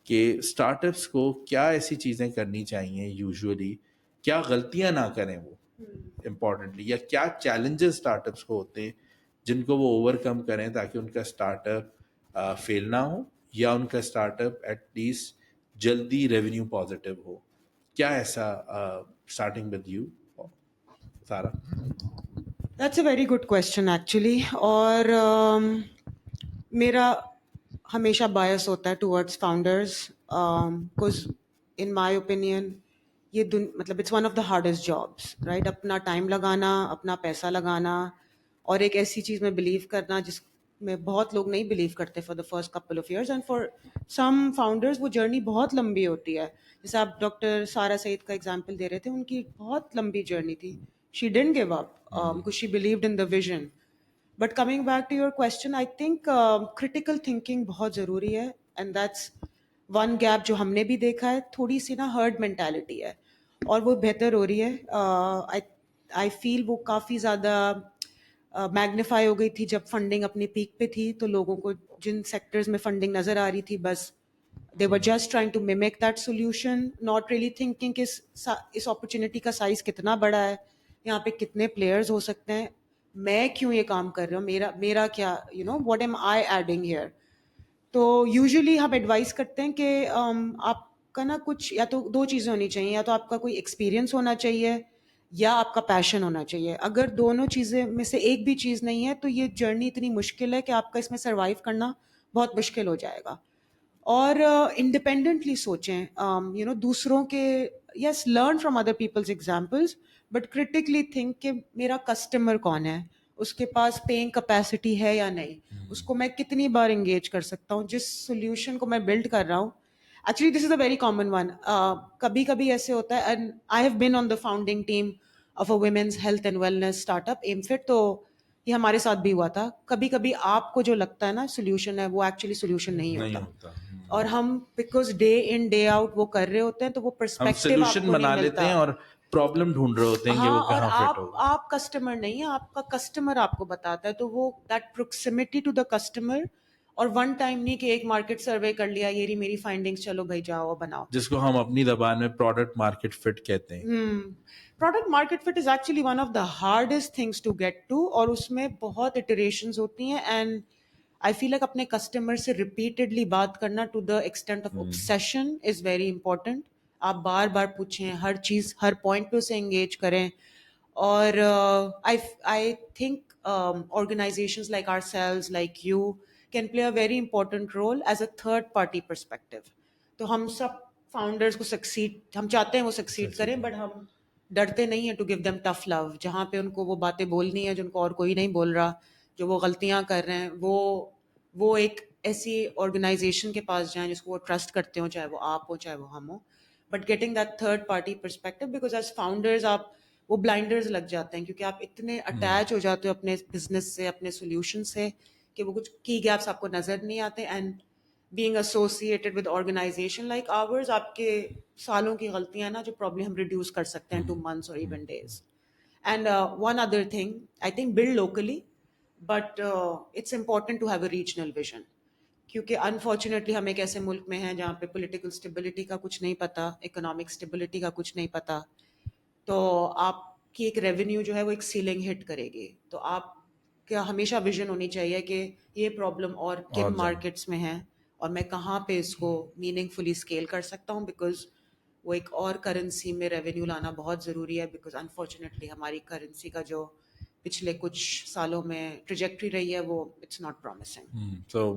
B: کہ اسٹارٹ اپس کو کیا ایسی چیزیں کرنی چاہیے یوزولی, کیا غلطیاں نہ کریں وہ امپورٹنٹلی, یا کیا چیلنجز اسٹارٹ اپس کو ہوتے ہیں جن کو وہ اوور کم کریں تاکہ ان کا اسٹارٹ اپ فیل نہ ہو, یا ان کا اسٹارٹ اپ ایٹ لیسٹ جلدی ریونیو پازیٹیو ہو. کیا ایسا, starting with you Sara.
A: That's a very good question actually. اور میرا ہمیشہ بایس ہوتا ہے towards founders, because in my opinion یہ مطلب it's one of the hardest jobs, right. اپنا ٹائم لگانا, اپنا پیسہ لگانا, اور ایک ایسی چیز میں بلیو کرنا جس میں بہت لوگ نہیں بلیو کرتے for the first couple of years, and for some founders وہ جرنی بہت لمبی ہوتی ہے. جیسے آپ ڈاکٹر سارا سعید کا ایگزامپل دے رہے تھے, ان کی بہت لمبی جرنی تھی. She didn't give up because she believed in the vision. But coming back to your question, I think critical thinking بہت ضروری ہے, and that's one gap جو ہم نے بھی دیکھا ہے. تھوڑی سی نا herd mentality ہے, اور وہ بہتر ہو رہی ہے. I feel وہ کافی زیادہ میگنیفائی ہو گئی تھی جب فنڈنگ اپنی پیک پہ تھی, تو لوگوں کو جن سیکٹرز میں فنڈنگ نظر آ رہی تھی, بس they were just trying to mimic that solution, not really thinking کہ اس opportunity کا سائز کتنا بڑا ہے, یہاں پہ کتنے پلیئرز ہو سکتے ہیں, میں کیوں یہ کام کر رہا ہوں, میرا کیا, what am I adding here. تو یوزلی ہم ایڈوائز کرتے ہیں کہ آپ کا نا کچھ یا تو دو چیزیں ہونی چاہیے, یا تو آپ کا کوئی ایکسپیرینس ہونا چاہیے یا آپ کا پیشن ہونا چاہیے. اگر دونوں چیزیں میں سے ایک بھی چیز نہیں ہے تو یہ جرنی اتنی مشکل ہے کہ آپ کا اس میں سروائیو کرنا بہت مشکل ہو جائے گا. اور انڈیپینڈنٹلی سوچیں, دوسروں کے, yes learn from other people's examples, but critically think کہ میرا کسٹمر کون ہے, اس کے پاس پیئنگ کیپیسٹی ہے یا نہیں, اس کو میں کتنی بار انگیج کر سکتا ہوں, جس سولوشن کو میں بلڈ کر رہا ہوں. Actually this is a very common one. کبھی کبھی ایسے ہوتا ہے, and I have been on the founding team of a women's health and wellness startup M fit, تو یہ ہمارے ساتھ بھی ہوا تھا. کبھی کبھی آپ کو جو لگتا ہے نا سولوشن ہے, وہ ایکچولی سولوشن نہیں ہوتا, اور ہم because day in day out وہ کر رہے ہوتے ہیں, تو وہ
B: ہم
A: پرسپیکٹو آپ
B: سولوشن
A: کو
B: بنا
A: نہیں
B: لیتے ہیں
A: ملتا.
B: اور پرابلم ڈھونڈ رہے ہوتے ہیں کہ وہ
A: اور
B: کہاں فٹ ہوگا.
A: آپ کسٹمر نہیں ہیں, آپ کا کسٹمر آپ کو بتاتا ہے, تو وہ that proximity to the customer, اور ون ٹائم نہیں کہ ایک مارکیٹ سروے کر لیا, یہ رہی میری فائنڈنگس, چلو بھائی جاؤ بناؤ.
B: جس کو ہم اپنی زبان میں پروڈکٹ مارکیٹ فٹ کہتے ہیں.
A: Product market fit is actually one of the hardest things to get to, اور اس میں بہت اٹریشنز ہوتی ہیں, اینڈ آئی فیل لائک اپنے کسٹمر سے ریپیٹڈلی بات کرنا to the extent of obsession is very important. آپ بار بار پوچھیں, ہر چیز ہر پوائنٹ پہ اسے انگیج کریں. اور I think organizations like ourselves, like you, can play a very important role as a third party perspective. تو ہم سب فاؤنڈرز کو سکسیڈ, ہم چاہتے ہیں وہ سکسیڈ کریں, بٹ ہم ڈرتے نہیں ہیں ٹو گیو دیم ٹف لو. جہاں پہ ان کو وہ باتیں بولنی ہیں جن کو اور کوئی نہیں بول رہا, جو وہ غلطیاں کر رہے ہیں, وہ ایک ایسی آرگنائزیشن کے پاس جائیں جس کو وہ ٹرسٹ کرتے ہوں, چاہے وہ آپ ہو چاہے وہ ہم ہو. But getting that third party perspective, because as founders آپ وہ بلائنڈرز لگ جاتے ہیں, کیونکہ آپ اتنے اٹیچ ہو جاتے ہو اپنے بزنس سے, اپنے سولوشن سے, کہ وہ کچھ کی گیپس آپ کو نظر نہیں آتے. And being associated with organization like ours, آپ کے سالوں کی غلطیاں نا جو probably ہم reduce کر سکتے ہیں to months or even days. And one other thing, I think build locally, but it's important to have a regional vision. کیونکہ انفارچونیٹلی ہم ایک ایسے ملک میں ہیں جہاں پہ پولیٹیکل اسٹیبلٹی کا کچھ نہیں پتہ, اکنامک اسٹیبلٹی کا کچھ نہیں پتہ, تو آپ کی ایک ریونیو جو ہے وہ ایک سیلنگ ہٹ کرے گی. تو آپ کا ہمیشہ ویژن ہونی چاہیے کہ یہ پرابلم اور کن مارکیٹس میں ہے, اور میں کہاں پہ اس کو میننگ فلی اسکیل کر سکتا ہوں, بیکاز وہ ایک اور کرنسی میں ریونیو لانا بہت ضروری ہے. بیکاز انفارچونیٹلی ہماری کرنسی کا جو پچھلے کچھ سالوں میں ٹریجیکٹری رہی ہے, وہ اٹس ناٹ پرومسنگ.
B: تو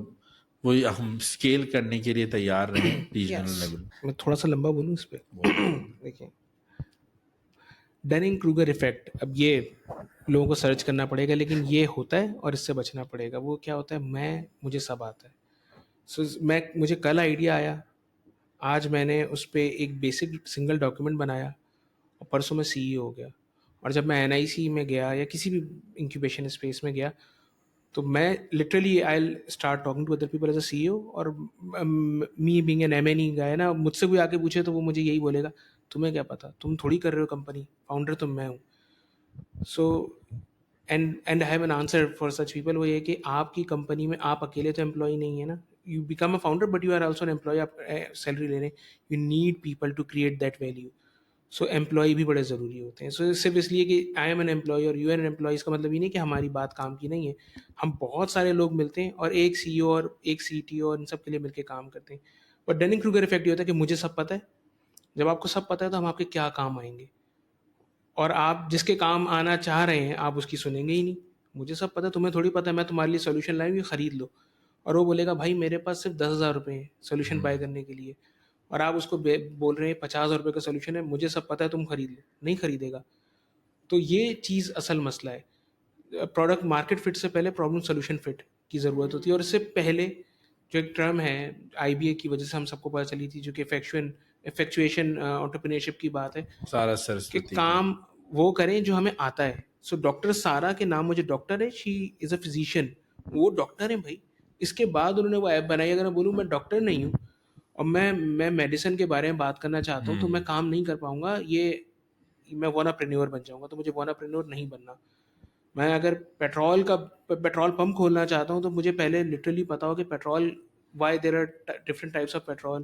B: وہی ہم اسکیل کرنے کے لیے تیار رہیں ریجنل لیول.
C: میں تھوڑا سا لمبا بولوں اس پہ. دیکھیں, ڈننگ کروگر ایفیکٹ, اب یہ لوگوں کو سرچ کرنا پڑے گا, لیکن یہ ہوتا ہے اور اس سے بچنا پڑے گا. وہ کیا ہوتا ہے, مجھے سب آتا ہے. سو مجھے کل آئیڈیا آیا, آج میں نے اس پہ ایک بیسک سنگل ڈاکیومنٹ بنایا, اور پرسوں میں سی ای ہو گیا. اور جب میں NIC میں گیا یا کسی بھی انکیوبیشن اسپیس میں گیا, تو میں literally I will start talking to other people as a CEO. اور می بینگ این M&E گائے نا, مجھ سے کوئی آ کے پوچھے تو وہ مجھے یہی بولے گا, تمہیں کیا پتا, تم تھوڑی کر رہے ہو کمپنی, فاؤنڈر تو میں ہوں. So and I have an answer for such people. وہ یہ کہ آپ کی کمپنی میں آپ اکیلے تو امپلائی نہیں ہے نا, you become a founder but you are also an employee. آپ سیلری لے رہے ہیں, you need people to create that value. So employee بھی بڑے ضروری ہوتے ہیں. سو صرف اس لیے کہ آئی ایم این امپلائی اور یو این امپلائی, اس کا مطلب یہ نہیں کہ ہماری بات کام کی نہیں ہے. ہم بہت سارے لوگ ملتے ہیں اور ایک CEO اور ایک CTO اور ان سب کے لیے مل کے کام کرتے ہیں. بٹ ڈننگ کروگر ایفیکٹ یہ ہوتا ہے کہ مجھے سب پتہ ہے. جب آپ کو سب پتہ ہے تو ہم آپ کے کیا کام آئیں گے, اور آپ جس کے کام آنا چاہ رہے ہیں آپ اس کی سنیں گے ہی نہیں. مجھے سب پتہ ہے, تمہیں تھوڑی پتہ ہے, میں تمہارے لیے سولوشن لاؤں گی, خرید لو. اور وہ بولے گا بھائی میرے پاس صرف 10,000 روپے ہیں سولوشن بائی کرنے کے لیے, اور آپ اس کو بول رہے ہیں 50,000 روپے کا سولوشن ہے, مجھے سب پتہ ہے, تم خرید لو. نہیں خریدے گا. تو یہ چیز اصل مسئلہ ہے. پروڈکٹ مارکیٹ فٹ سے پہلے پرابلم سولوشن فٹ کی ضرورت ہوتی ہے. اور اس سے پہلے جو ایک ٹرم ہے IBA کی وجہ سے ہم سب کو پتہ چلی تھی, جو کہ افیکچویشن انٹرپرینیورشپ کی بات ہے,
B: سارا
C: کہ
B: سرسوتی
C: کام وہ کریں جو ہمیں آتا ہے. سو ڈاکٹر سارا کے نام مجھے ڈاکٹر ہے, شی از اے فزیشین, وہ ڈاکٹر ہیں بھائی. اس کے بعد انہوں نے وہ ایپ بنائی. اگر میں بولوں میں ڈاکٹر نہیں ہوں اور میں میڈیسن کے بارے میں بات کرنا چاہتا ہوں, تو میں کام نہیں کر پاؤں گا. یہ میں واناپرینیور بن جاؤں گا. تو مجھے واناپرینیور نہیں بننا. میں اگر پیٹرول پمپ کھولنا چاہتا ہوں, تو مجھے پہلے لٹرلی پتا ہو کہ petrol, why there are different types of petrol,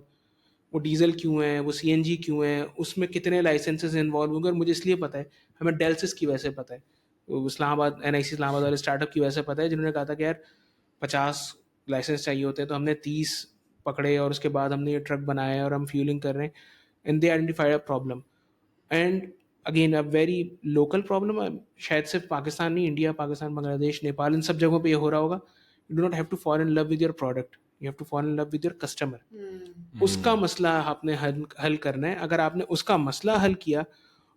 C: وہ ڈیزل کیوں ہے, وہ CNG کیوں ہے, اس میں کتنے لائسنسز انوالو ہوں گے. اور مجھے اس لیے پتہ ہے, ہمیں ڈیلسس کی وجہ سے پتہ ہے, اسلام آباد NIC اسلام آباد والے اسٹارٹ اپ کی وجہ سے پتہ ہے, جنہوں نے کہا تھا کہ یار 50 لائسنس چاہیے ہوتے ہیں, تو ہم نے 30 پکڑے, اور اس کے بعد ہم نے یہ ٹرک بنایا اور ہم فیولنگ کر رہے ہیں. And they identified a problem, and again a very local problem. شاید صرف پاکستان نہیں, انڈیا, پاکستان, بنگلہ دیش, نیپال, ان سب جگہوں پہ یہ ہو رہا ہوگا. You do not have to fall in love with your product, you have to fall in love with your customer. اس کا مسئلہ آپ نے حل کرنا ہے. اگر آپ نے اس کا مسئلہ حل کیا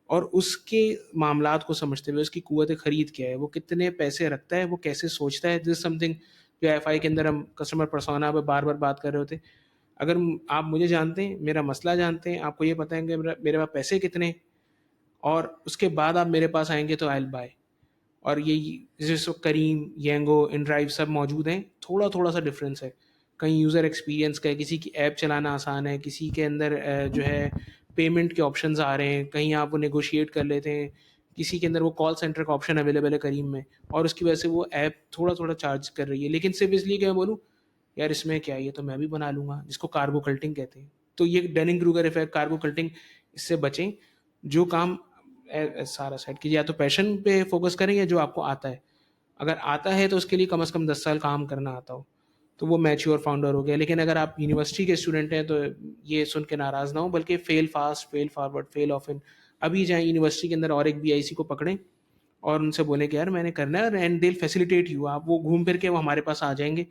C: اور اس کے معاملات کو سمجھتے ہوئے اس کی قوت خرید کیا ہے, وہ کتنے پیسے رکھتا ہے, وہ کیسے سوچتا ہے. دس سم تھنگ جو ایف آئی کے اندر ہم کسٹمر پرسونا پہ بار بار بات کر رہے ہوتے. اگر آپ مجھے جانتے ہیں, میرا مسئلہ جانتے ہیں, آپ کو یہ پتہ ہے کہ میرے پاس پیسے کتنے, اور اس کے بعد آپ میرے پاس آئیں گے تو آئی ول بائی. اور یہ جیسے کریم, ینگو, ان ڈرائیو سب موجود ہیں. تھوڑا سا ڈفرینس ہے, کہیں یوزر ایکسپیرینس کا ہے, کسی کی ایپ چلانا آسان ہے, کسی کے اندر جو ہے پیمنٹ کے آپشنز آ رہے ہیں, کہیں آپ وہ نیگوشیٹ کر لیتے ہیں, کسی کے اندر وہ کال سینٹر کا آپشن اویلیبل ہے کریم میں, اور اس کی وجہ سے وہ ایپ تھوڑا چارج کر رہی ہے. لیکن صرف اس لیے کہ میں بولوں یار اس میں کیا ہے, یہ تو میں بھی بنا لوں گا, جس کو کارگو کلٹنگ کہتے ہیں. تو یہ ڈننگ کروگر ایفیکٹ, کارگو کلٹنگ, اس سے بچیں. جو کام سارا سیٹ کیجیے, یا تو پیشن پہ فوکس کریں یا جو آپ کو آتا ہے. اگر آتا ہے تو اس کے لیے کم از کم 10 سال کام کرنا آتا ہو تو وہ میچیور فاؤنڈر ہو گیا. لیکن اگر آپ یونیورسٹی کے اسٹوڈنٹ ہیں تو یہ سن کے ناراض نہ ہو, بلکہ فیل فاسٹ, فیل فارورڈ, فیل آفن. ابھی جائیں یونیورسٹی کے اندر اور ایک بی آئی سی کو پکڑیں اور ان سے بولیں کہ یار میں نے کرنا ہے, and they will facilitate you. آپ وہ گھوم پھر کے وہ ہمارے پاس آ جائیں گے,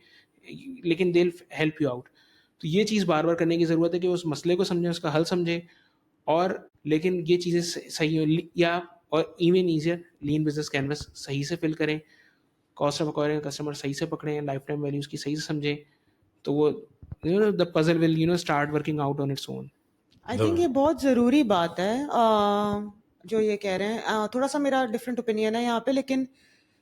C: لیکن دے ول ہیلپ یو آؤٹ. تو یہ چیز بار بار کرنے کی ضرورت ہے کہ اس مسئلے کو سمجھیں, اس کا حل سمجھیں. اور لیکن یہ چیزیں صحیح ہو, یا اور ایون ایزیئر لین بزنس کینوس صحیح سے فل کریں, کاسٹ آف ایکوائرنگ کسٹمر صحیح سے پکڑیں, لائف ٹائم ویلیوز کی صحیح سے سمجھیں, تو وہ the puzzle will start working out on its own.
A: I think یہ بہت ضروری بات ہے جو یہ کہہ رہے ہیں. تھوڑا سا میرا ڈفرینٹ اوپینین ہے یہاں پہ, لیکن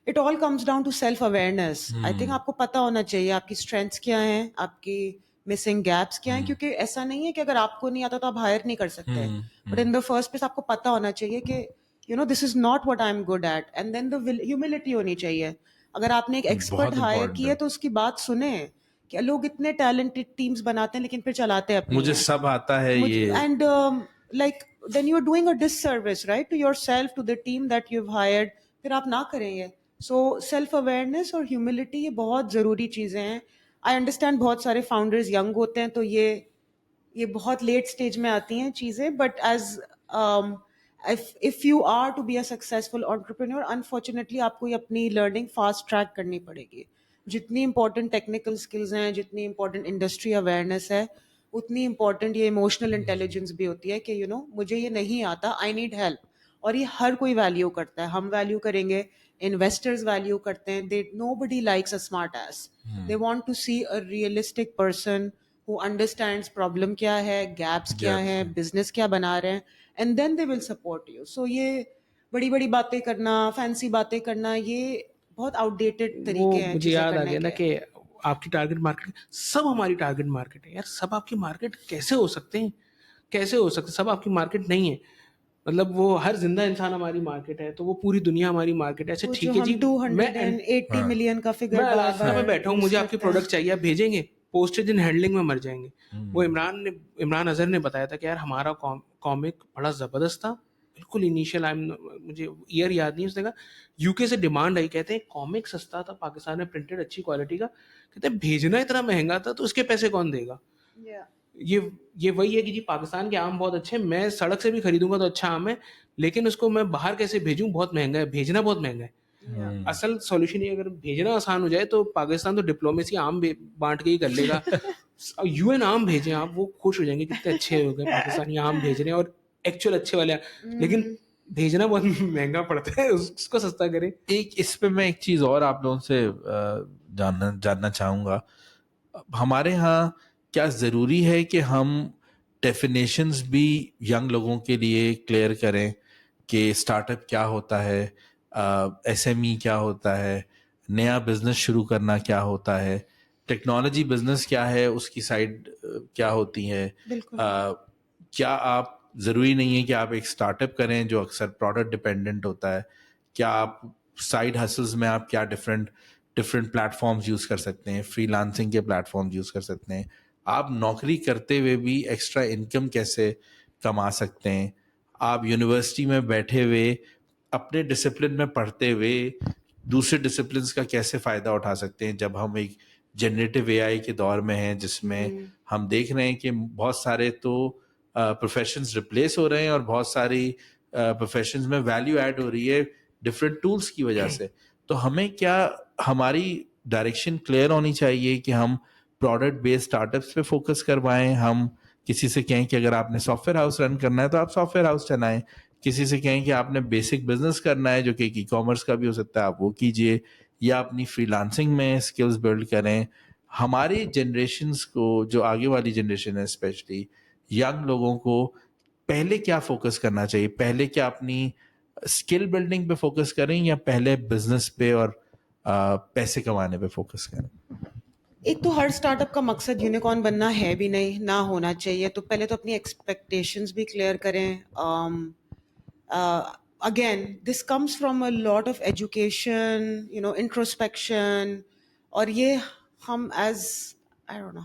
A: it all comes down to self awareness. I think آپ کو پتہ ہونا چاہیے آپ کی اسٹرینتھس کیا ہیں, آپ کی مسنگ گیپس کیا ہیں, کیونکہ ایسا نہیں ہے کہ اگر آپ کو نہیں آتا تو آپ ہائر نہیں کر سکتے, but in the first place آپ کو پتہ ہونا چاہیے کہ this is not what I am good at, and then the humility ہونی چاہیے. اگر آپ نے ایک ایکسپرٹ ہائر کی ہے تو اس کی بات سنیں, کہ لوگ اتنے ٹیلنٹڈ ٹیمز بناتے ہیں لیکن پھر چلاتے ہیں اپنی,
B: مجھے سب آتا ہے یہ,
A: and like then you are doing a disservice right to yourself, to the team that you have hired, پھر آپ نہ کریں گے. سو سیلف اویئرنیس اور ہیوملٹی یہ بہت ضروری چیزیں ہیں. آئی انڈرسٹینڈ بہت سارے فاؤنڈرز ینگ ہوتے ہیں تو یہ بہت لیٹ اسٹیج میں آتی ہیں چیزیں, but as if you are to be a successful entrepreneur, unfortunately آپ کو یہ اپنی لرننگ فاسٹ ٹریک کرنی پڑے گی. جتنی امپورٹنٹ ٹیکنیکل اسکلز ہیں, جتنی امپورٹنٹ انڈسٹری اویئرنیس ہے, اتنی امپورٹنٹ یہ ایموشنل انٹیلیجنس بھی ہوتی ہے کہ مجھے یہ نہیں آتا, آئی نیڈ ہیلپ. اور یہ ہر کوئی ویلیو کرتا ہے, ہم ویلیو کریں گے, انویسٹرز ویلیو کرتے ہیں. nobody likes a smart ass. they want to see a realistic person who understands problem کیا ہے, gaps کیا ہیں, business کیا بنا رہے ہیں, and then they will support you. so یہ بڑی بڑی باتیں کرنا, فینسی باتیں کرنا, یہ بہت آؤٹ ڈیٹڈ طریقے ہیں.
C: مجھے یاد آ گیا نا کہ آپ کی ٹارگیٹ مارکیٹ, سب ہماری ٹارگیٹ مارکیٹ ہے. یار سب آپ کی مارکیٹ کیسے ہو سکتے ہیں, کیسے ہو سکتے, سب آپ کی مارکیٹ نہیں ہے. مطلب وہ ہر زندہ انسان ہماری مارکیٹ ہے, تو وہ پوری دنیا ہماری مارکیٹ ہے. اچھا ٹھیک ہے جی,
A: 280 ملین کا فگر
C: میں بیٹھا ہوں, مجھے آپ کی پروڈکٹ چاہیے, آپ بھیجیں گے, پوسٹیج ان ہینڈلنگ میں مر جائیں گے. وہ عمران اظہر نے بتایا تھا کہ یار ہمارا کامک بڑا زبردست تھا, بالکل انیشیل, مجھے ایئر یاد نہیں, اس نے کہا یو کے سے ڈیمانڈ آئی, کہتے ہیں کامک سستا تھا پاکستان میں, پرنٹڈ اچھی کوالٹی کا, کہتے ہیں بھیجنا اتنا مہنگا تھا تو اس کے پیسے کون دے گا. یہ وہی ہے کہ جی پاکستان کے آم بہت اچھے ہیں, میں سڑک سے بھی خریدوں گا تو اچھا آم ہے, لیکن اس کو میں باہر کیسے بھیجوں, بہت مہنگا ہے, بھیجنا بہت مہنگا ہے. اصل سولوشن یہ, اگر بھیجنا آسان ہو جائے تو پاکستان تو ڈپلومیسی عام بانٹ کے ہی کر لے گا. یو این عام بھیجیں آپ, وہ خوش ہو جائیں گے کتنے اچھے ہو گئے پاکستانی عام بھیج رہے ہیں, اور ایکچوئل اچھے والے, لیکن بھیجنا بہت مہنگا پڑتا ہے, اس کو سستا کریں.
B: اس پہ میں ایک چیز اور آپ لوگوں سے جاننا چاہوں گا, ہمارے ہاں کیا ضروری ہے کہ ہم ڈیفینیشنز بھی ینگ لوگوں کے لیے کلیئر کریں کہ اسٹارٹ اپ کیا ہوتا ہے, ایس ایم ای کیا ہوتا ہے, نیا بزنس شروع کرنا کیا ہوتا ہے, ٹیکنالوجی بزنس کیا ہے, اس کی سائڈ کیا ہوتی ہے. کیا آپ ضروری نہیں ہے کہ آپ ایک اسٹارٹ اپ کریں جو اکثر پروڈکٹ ڈپینڈنٹ ہوتا ہے, کیا آپ سائڈ ہسلز میں آپ کیا ڈفرینٹ پلیٹ فارمز یوز کر سکتے ہیں, فری لانسنگ کے پلیٹ فارمز یوز کر سکتے ہیں, آپ نوکری کرتے ہوئے بھی ایکسٹرا انکم کیسے کما سکتے ہیں, آپ یونیورسٹی میں بیٹھے ہوئے اپنے ڈسپلن میں پڑھتے ہوئے دوسرے ڈسپلنس کا کیسے فائدہ اٹھا سکتے ہیں, جب ہم ایک جنریٹو اے آئی کے دور میں ہیں جس میں ہم دیکھ رہے ہیں کہ بہت سارے تو پروفیشنز ریپلیس ہو رہے ہیں اور بہت ساری پروفیشنز میں ویلیو ایڈ ہو رہی ہے ڈفرینٹ ٹولس کی وجہ سے. تو ہمیں کیا ہماری ڈائریکشن کلیئر ہونی چاہیے کہ ہم پروڈکٹ بیسڈ اسٹارٹ اپس پہ فوکس کروائیں, ہم کسی سے کہیں کہ اگر آپ نے سافٹ ویئر ہاؤس رن کرنا ہے تو آپ سافٹ ویئر ہاؤس چلائیں, کسی سے کہیں کہ آپ نے بیسک بزنس کرنا ہے جو کہ ای کامرس کا بھی ہو سکتا ہے, آپ وہ کیجئے, یا اپنی فری لانسنگ میں اسکلز بلڈ کریں. ہماری جنریشنز کو, جو آگے والی جنریشن ہے اسپیشلی ینگ لوگوں کو, پہلے کیا فوکس کرنا چاہیے؟ پہلے کیا اپنی اسکل بلڈنگ پہ فوکس کریں یا پہلے بزنس پہ اور پیسے کمانے پہ فوکس کریں؟
A: ایک تو ہر اسٹارٹ اپ کا مقصد یونیکارن بننا ہے بھی نہیں, نہ ہونا چاہیے. تو پہلے تو اپنی ایکسپیکٹیشنز بھی کلیئر کریں. Again this comes from a lot of education, introspection. اور یہ ہم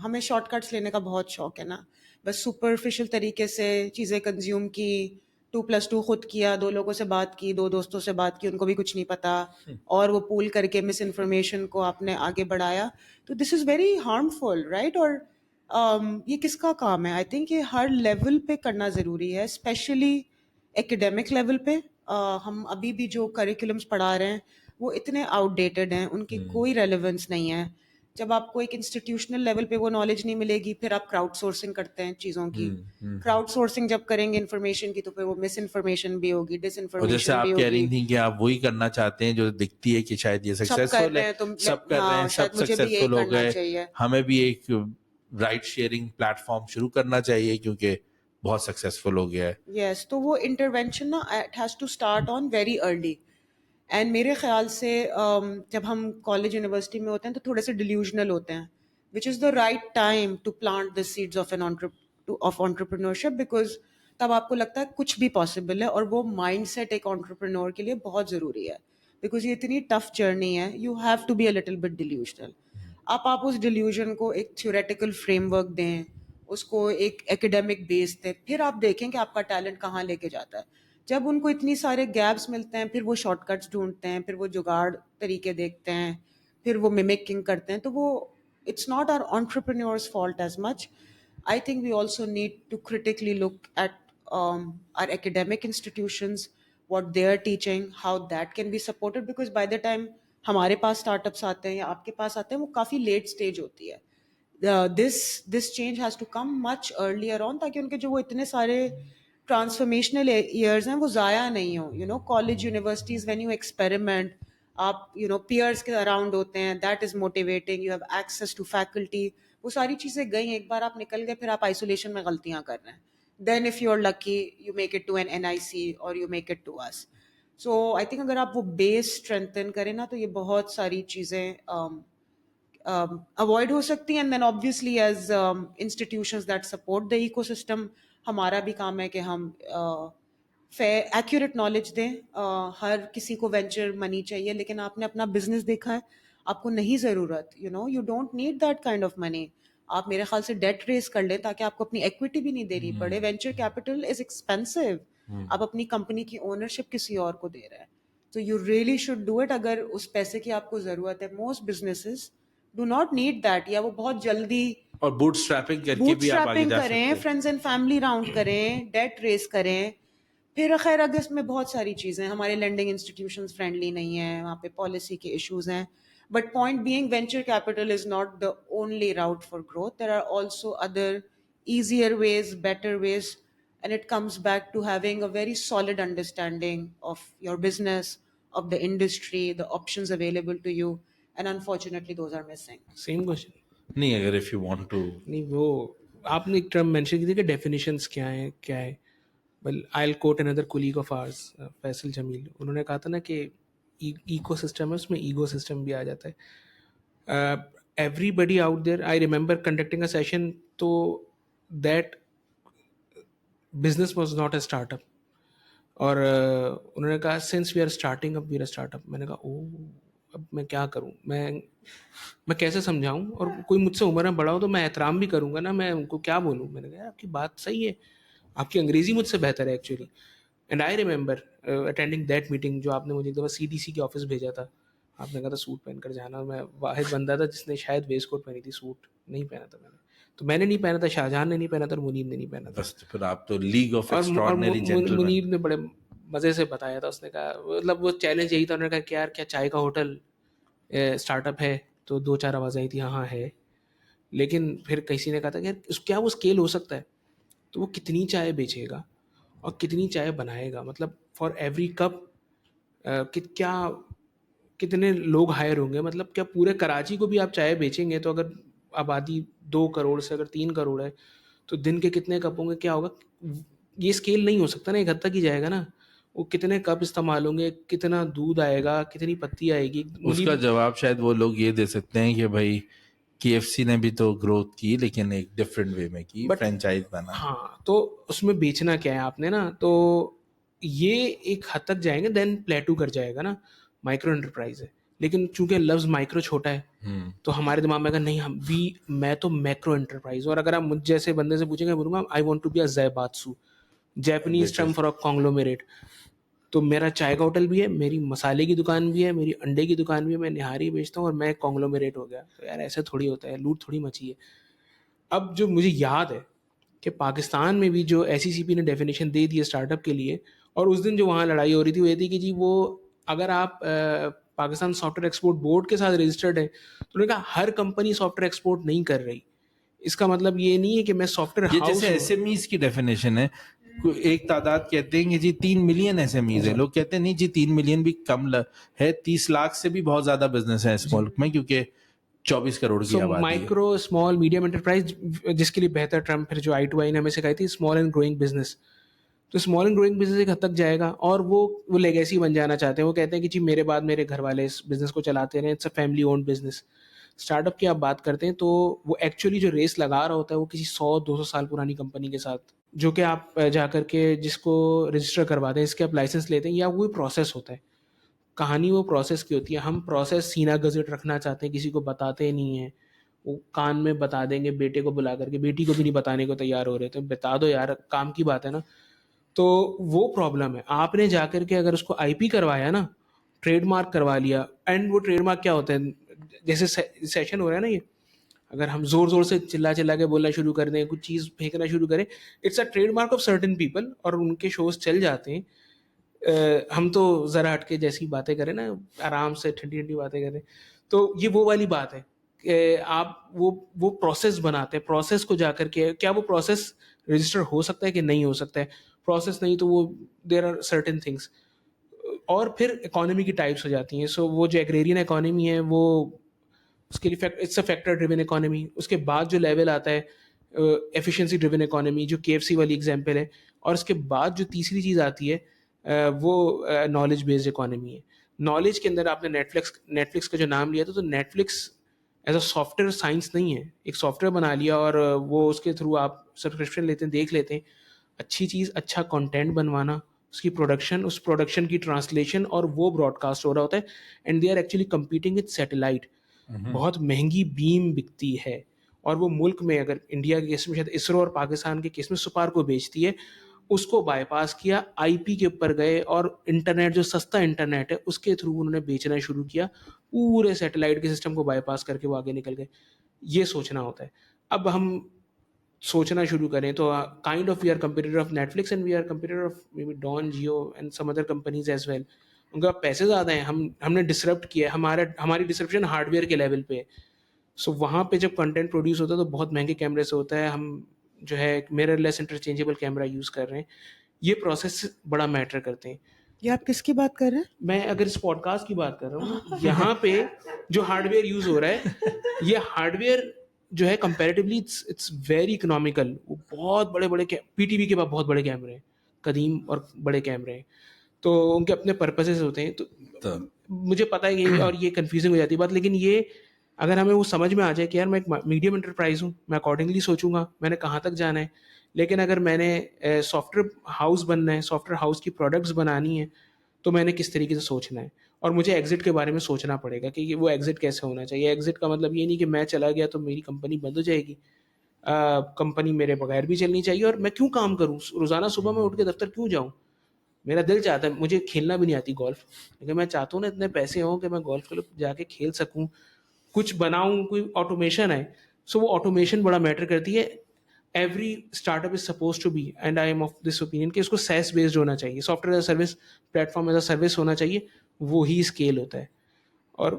A: ہمیں شارٹ کٹس لینے کا بہت شوق ہے نا, بس سپرفیشل طریقے سے چیزیں کنزیوم کی, 2+2 خود کیا, 2 لوگوں سے بات کی, 2 دوستوں سے بات کی, ان کو بھی کچھ نہیں پتا, اور وہ پول کر کے مس انفارمیشن کو آپ نے آگے بڑھایا. تو دس از ویری ہارمفل, رائٹ؟ اور یہ کس کا کام ہے؟ آئی تھنک یہ ہر لیول پہ کرنا ضروری ہے, اسپیشلی ایکڈیمک لیول پہ. ہم ابھی بھی جو کریکولمس پڑھا رہے ہیں وہ اتنے آؤٹ ڈیٹڈ ہیں, ان کی کوئی ریلیونس نہیں ہے. جب آپ کو ایک انسٹیٹیوشنل لیول پہ وہ نالج نہیں ملے گی, پھر آپ کراؤڈ سورسنگ کرتے ہیں چیزوں کی. کراؤڈ سورسنگ جب کریں گے انفارمیشن کی, تو پھر وہ مس انفارمیشن بھی ہوگی, ڈس
B: اور جیسے
A: انفارمیشن بھی
B: آپ کہہ
A: ہوگی.
B: رہی تھیں کہ آپ وہی کرنا چاہتے ہیں جو دکھتی ہے کہ شاید یہ
A: سب کر
B: سکسیسفل
A: رہے
B: ہے,
A: ہیں, تو
B: سب کر رہے ہیں,
A: شاید
B: سب
A: مجھے بھی یہی
B: سکسیسفل ہو
A: کرنا
B: گئے,
A: چاہیے.
B: ہمیں بھی ایک رائٹ شیئرنگ پلیٹ فارم شروع کرنا چاہیے کیونکہ بہت سکسیسفل ہو گیا ہے.
A: یس, تو وہ انٹروینشن نا it has to start on very early. And میرے خیال سے جب ہم کالج یونیورسٹی میں ہوتے ہیں تو تھوڑے سے ڈیلیوژنل ہوتے ہیں, which is the right time to plant the seeds of entrepreneurship, because تب آپ کو لگتا ہے کچھ بھی پاسبل ہے. اور وہ مائنڈ سیٹ ایک انٹرپرینور کے لیے بہت ضروری ہے, بیکاز یہ اتنی ٹف جرنی ہے. You have to be a little bit delusional. آپ اس ڈیلیوژن کو ایک تھیوریٹیکل فریم ورک دیں, اس کو ایک ایکڈیمک بیس دیں, پھر آپ دیکھیں کہ آپ کا ٹیلنٹ کہاں لے کے جاتا ہے. جب ان کو اتنی سارے گیپس ملتے ہیں, پھر وہ شارٹ کٹس ڈھونڈتے ہیں, پھر وہ جگاڑ طریقے دیکھتے ہیں, پھر وہ میمکنگ کرتے ہیں, تو وہ it's not our entrepreneur's fault as much. I think we also need to critically look at our academic institutions, what they are teaching, how that can be supported, because by the time ہمارے پاس اسٹارٹ اپس آتے ہیں یا آپ کے پاس آتے ہیں, وہ کافی لیٹ اسٹیج ہوتی ہے. this change has to come much earlier on, تاکہ ان کے جو وہ اتنے سارے ٹرانسفارمیشنل ایئرز ہیں وہ ضائع نہیں ہوں. College, universities, when you experiment, آپ پیئرس کے اراؤنڈ ہوتے ہیں, that is motivating, you have access to faculty. وہ ساری چیزیں گئی, ایک بار آپ نکل گئے, پھر آپ آئسولیشن میں غلطیاں کر رہے ہیں. Then if you are lucky you make it to an NIC or you make it to اس. سو آئی تھنک اگر آپ وہ بیس اسٹرینتھن کریں نا, تو یہ بہت ساری چیزیں اوائڈ ہو سکتی ہیں. And then obviously as institutions that support the ecosystem, ہمارا بھی کام ہے کہ ہم ایکوریٹ نالج دیں. ہر کسی کو وینچر منی چاہیے, لیکن آپ نے اپنا بزنس دیکھا ہے, آپ کو نہیں ضرورت, you don't need that kind of money. آپ میرے خیال سے ڈیٹ ریز کر لیں تاکہ آپ کو اپنی ایکویٹی بھی نہیں دینی پڑے. وینچر کیپٹل از ایکسپینسو, آپ اپنی کمپنی کی اونرشپ کسی اور کو دے رہے ہیں, تو you really should do it اگر اس پیسے کی آپ کو ضرورت ہے. Most businesses do not need that, یا وہ بہت جلدی
B: اور بوٹ اسٹریپنگ کر کے
A: بوٹ
B: بھی آپ آگے
A: اسٹریپنگ
B: جا
A: کریں,
B: سکتے ہیں.
A: فرینڈز اینڈ فیملی راؤنڈ کریں, ڈیٹ ریز کریں. پھر خیر اگر اس میں بہت ساری چیزیں, ہمارے لینڈنگ انسٹیٹیوشنز فرینڈلی نہیں ہیں, وہاں پہ پالیسی کے ایشوز ہیں. But point being, venture capital is not the only route for growth. There are also other easier ways, better ways, and it comes back to having a very solid understanding of your business, of the industry, the options available to you, and unfortunately those are missing.
C: Same question
B: نہیں, اگر if you want to,
C: نہیں, وہ آپ نے ایک ٹرم مینشن کی تھی کہ ڈیفینیشنس کیا ہے. Well I will quote another colleague of ours, Faisal جمیل, انہوں نے کہا تھا نا کہ ایکو سسٹم ہے, اس میں ایگو سسٹم بھی آ جاتا ہے. Everybody out there, I remember conducting a session, تو that business was not a startup, اور انہوں نے کہا since we are starting up, we are startup. میں نے کہا او, اب میں کیا کروں, میں کیسے سمجھاؤں, اور کوئی مجھ سے عمر میں بڑا ہو تو میں احترام بھی کروں گا نا, میں ان کو کیا بولوں. میں نے کہا آپ کی بات صحیح ہے, آپ کی انگریزی مجھ سے بہتر ہے actually. And I remember attending that meeting, جو آپ نے مجھے ایک دفعہ CDC کے آفس بھیجا تھا, آپ نے کہا تھا سوٹ پہن کر جانا, اور میں واحد بندہ تھا جس نے شاید ویسٹ کوٹ پہنی تھی, سوٹ نہیں پہنا تھا. میں نے نہیں پہنا تھا, شاہجہان نے نہیں پہنا تھا, اور منیر نے نہیں پہنا تھا.
B: بس پھر آپ تو لیگ آف
C: اور
B: ایکسٹراڈنری جینٹلمین.
C: منیر نے بڑے مزے سے بتایا تھا, اس نے کہا مطلب وہ چیلنج یہی تھا, انہوں نے کہا کہ یار کیا چائے کا ہوٹل اسٹارٹ اپ ہے, تو 2-4 آوازیں آئی تھی ہاں ہے. لیکن پھر کسی نے کہا تھا کہ کیا وہ اسکیل ہو سکتا ہے, تو وہ کتنی چائے بیچے گا, اور کتنی چائے بنائے گا, مطلب فار ایوری کپ کیا کتنے لوگ ہائر ہوں گے, مطلب کیا پورے کراچی کو بھی آپ چائے بیچیں گے تو اگر آبادی 2 کروڑ سے اگر 3 کروڑ ہے تو دن کے کتنے کپ ہوں گے, کیا ہوگا, یہ اسکیل نہیں ہو سکتا نا, ایک حد تک ہی جائے گا نا, وہ کتنے کپ استعمال ہوں گے, کتنا دودھ آئے گا, کتنی پتی آئے گی.
B: اس کا جواب شاید وہ لوگ یہ دے سکتے ہیں کہ بھائی KFC نے بھی تو گروتھ کی لیکن ایک ڈفرینٹ وے میں کی, فرینچائز بنا.
C: ہاں, تو اس میں بیچنا کیا ہے آپ نے نا, تو یہ ایک حد تک جائیں گے, دین پلیٹو کر جائے گا نا, مائکرو انٹرپرائز ہے. لیکن چونکہ لفظ مائکرو چھوٹا ہے تو ہمارے دماغ میں اگر نہیں میں تو میکرو انٹرپرائز ہوں, اور اگر آپ مجھ جیسے بندے سے پوچھیں گے, بولوں گا I want to be a zaibatsu, Japanese term for a conglomerate. تو میرا چائے کا ہوٹل بھی ہے, میری مسالے کی دکان بھی ہے, میری انڈے کی دکان بھی ہے, میں نہاری بیچتا ہوں, اور میں کانگلومیریٹ ہو گیا. تو یار ایسے تھوڑی ہوتا ہے, لوٹ تھوڑی مچی ہے. اب جو مجھے یاد ہے کہ پاکستان میں بھی جو SECP نے ڈیفینیشن دے دی ہے اسٹارٹ اپ کے لیے, اور اس دن جو وہاں لڑائی ہو رہی تھی وہ یہ تھی کہ جی وہ اگر آپ Pakistan soft where export board کے ساتھ رجسٹرڈ ہیں تو انہوں نے کہا ہر کمپنی سافٹ ویئر ایکسپورٹ نہیں کر رہی. اس کا مطلب یہ نہیں ہے کہ میں سافٹ ویئر ہاؤس,
B: جیسے SMEs کی ڈیفینیشن ہے, ایک تعداد کہتے ہیں کہ جی 3 ملین SMEs ہیں, لوگ کہتے ہیں نہیں جی 3 ملین بھی کم ہے, 30 لاکھ سے بھی بہت زیادہ بزنس ہے اس ملک میں کیونکہ 24 کروڑ کی آبادی ہے.
C: مائکرو اسمال میڈیم انٹرپرائز, جس کے لیے بہتر ٹرم پھر جو I2I نے ہمیں سکھائی تھی, اسمال اینڈ گروئنگ بزنس. تو اسمال اینڈ گروئنگ بزنس ایک حد تک جائے گا, اور وہ لیگیسی بن جانا چاہتے ہیں. وہ کہتے ہیں کہ جی میرے بعد میرے گھر والے اس بزنس کو چلاتے رہے, it's a family owned business. Startup کی آپ بات کرتے ہیں تو وہ ایکچولی جو ریس لگا رہا ہوتا ہے وہ کسی 100-200 سال پرانی کمپنی کے ساتھ, جو کہ آپ جا کر کے جس کو رجسٹر کرواتے ہیں, اس کے آپ لائسنس لیتے ہیں, یا وہی پروسیس ہوتا ہے. کہانی وہ پروسیس کی ہوتی ہے. ہم پروسیس سینا گزٹ رکھنا چاہتے ہیں, کسی کو بتاتے نہیں ہیں, وہ کان میں بتا دیں گے, بیٹے کو بلا کر کے, بیٹی کو بھی نہیں بتانے کو تیار ہو رہے, تو بتا دو یار, کام کی بات ہے نا. تو وہ پرابلم ہے. آپ نے جا کر کے اگر اس کو IP کروایا نا, ٹریڈ مارک کروا لیا, اینڈ وہ ٹریڈ مارک کیا ہوتا ہے, جیسے سیشن ہو رہا ہے نا یہ, اگر ہم زور زور سے چلا کے بولنا شروع کر دیں, کچھ چیز پھینکنا شروع کریں, it's a trademark of certain people, اور ان کے شوز چل جاتے ہیں. ہم تو ذرا ہٹ کے جیسی باتیں کریں نا, آرام سے ٹھنڈی ٹھنڈی باتیں کریں, تو یہ وہ والی بات ہے کہ آپ وہ پروسیس بناتے ہیں. پروسیس کو جا کر کے کیا وہ پروسیس رجسٹر ہو سکتا ہے کہ نہیں ہو سکتا ہے, پروسیس نہیں تو وہ دیر آر سرٹن تھنگس. اور پھر اکانومی کی ٹائپس ہو جاتی ہیں. سو وہ جو ایگریرین اکانومی ہے وہ اس کے لیے it's a factor driven economy. اس کے بعد جو لیول آتا ہے ایفیشینسی ڈریون اکانومی, جو KFC والی ایگزامپل ہے. اور اس کے بعد جو تیسری چیز آتی ہے وہ نالج بیسڈ اکانومی ہے. نالج کے اندر آپ نے نیٹفلکس کا جو نام لیا تھا, تو Netflix as a soft where science نہیں ہے, ایک سافٹ ویئر بنا لیا اور وہ اس کے تھرو آپ سبسکرپشن لیتے ہیں, دیکھ لیتے ہیں. اچھی چیز, اچھا کنٹینٹ بنوانا, اس کی پروڈکشن, اس پروڈکشن کی ٹرانسلیشن, اور وہ براڈ کاسٹ ہو رہا ہوتا ہے. And they are actually competing with satellite. بہت مہنگی بیم بکتی ہے, اور وہ ملک میں اگر انڈیا کے کیس میں شاید اسرو اور پاکستان کے کیس میں سپار کو بیچتی ہے. اس کو بائی پاس کیا, IP کے اوپر گئے, اور انٹرنیٹ جو سستا انٹرنیٹ ہے اس کے تھرو انہوں نے بیچنا شروع کیا. پورے سیٹلائٹ کے سسٹم کو بائی پاس کر کے وہ آگے نکل گئے. یہ سوچنا ہوتا ہے. اب ہم سوچنا شروع کریں تو kind of we are competitor of Netflix, and we are competitor of maybe Dawn, Jio and some other companies as well. ان کا پیسے زیادہ ہیں, ہم نے ڈسرپٹ کیا ہے, ہماری ڈسرپشن ہارڈ ویئر کے لیول پہ ہے. سو وہاں پہ جب کنٹینٹ پروڈیوس ہوتا ہے تو بہت مہنگے کیمرے سے ہوتا ہے. ہم جو ہے میرر لیس انٹرچینجیبل کیمرہ یوز کر رہے ہیں. یہ پروسیس بڑا میٹر کرتے ہیں.
A: یہ آپ کس کی بات کر رہے ہیں؟
C: میں اگر اس پوڈ کاسٹ کی بات کر رہا ہوں, یہاں پہ جو ہارڈ ویئر یوز ہو رہا ہے, یہ ہارڈ ویئر جو ہے کمپیریٹیولی اٹس ویری اکنامیکل. وہ بہت بڑے PTV کے پاس بہت بڑے کیمرے ہیں, قدیم اور بڑے کیمرے ہیں, تو ان کے اپنے پرپسز ہوتے ہیں. تو مجھے پتہ ہے یہ, اور یہ کنفیوزنگ ہو جاتی ہے بات, لیکن یہ اگر ہمیں وہ سمجھ میں آ جائے کہ یار میں ایک میڈیم انٹرپرائز ہوں, میں اکارڈنگلی سوچوں گا میں نے کہاں تک جانا ہے. لیکن اگر میں نے سافٹ ویئر ہاؤس بننا ہے, سافٹ ویئر ہاؤس کی پروڈکٹس بنانی ہے, تو میں نے کس طریقے سے سوچنا ہے. اور مجھے ایگزٹ کے بارے میں سوچنا پڑے گا کہ وہ ایگزٹ کیسے ہونا چاہیے. ایگزٹ کا مطلب یہ نہیں کہ میں چلا گیا تو میری کمپنی بند ہو جائے گی. کمپنی میرے بغیر بھی چلنی چاہیے, اور میں کیوں کام کروں, روزانہ صبح میں اٹھ کے دفتر کیوں جاؤں. میرا دل چاہتا ہے, مجھے کھیلنا بھی نہیں آتی گولف, لیکن میں چاہتا ہوں نا اتنے پیسے ہوں کہ میں گولف کلب جا کے کھیل سکوں, کچھ بناؤں, کوئی آٹومیشن ہے. سو وہ آٹومیشن بڑا میٹر کرتی ہے. Every startup is supposed to be, and I am of this opinion, کہ اس کو سیس بیسڈ ہونا چاہیے, software as a service, platform as a service ہونا چاہیے. وہی اسکیل ہوتا ہے. اور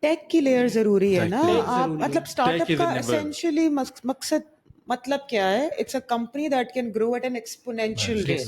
A: ٹیک کی لیئر ضروری ہے نا. آپ مطلب اسٹارٹ اپ کا اسینشلی مقصد مطلب کیا ہے؟ It's a company that can grow at an exponential rate.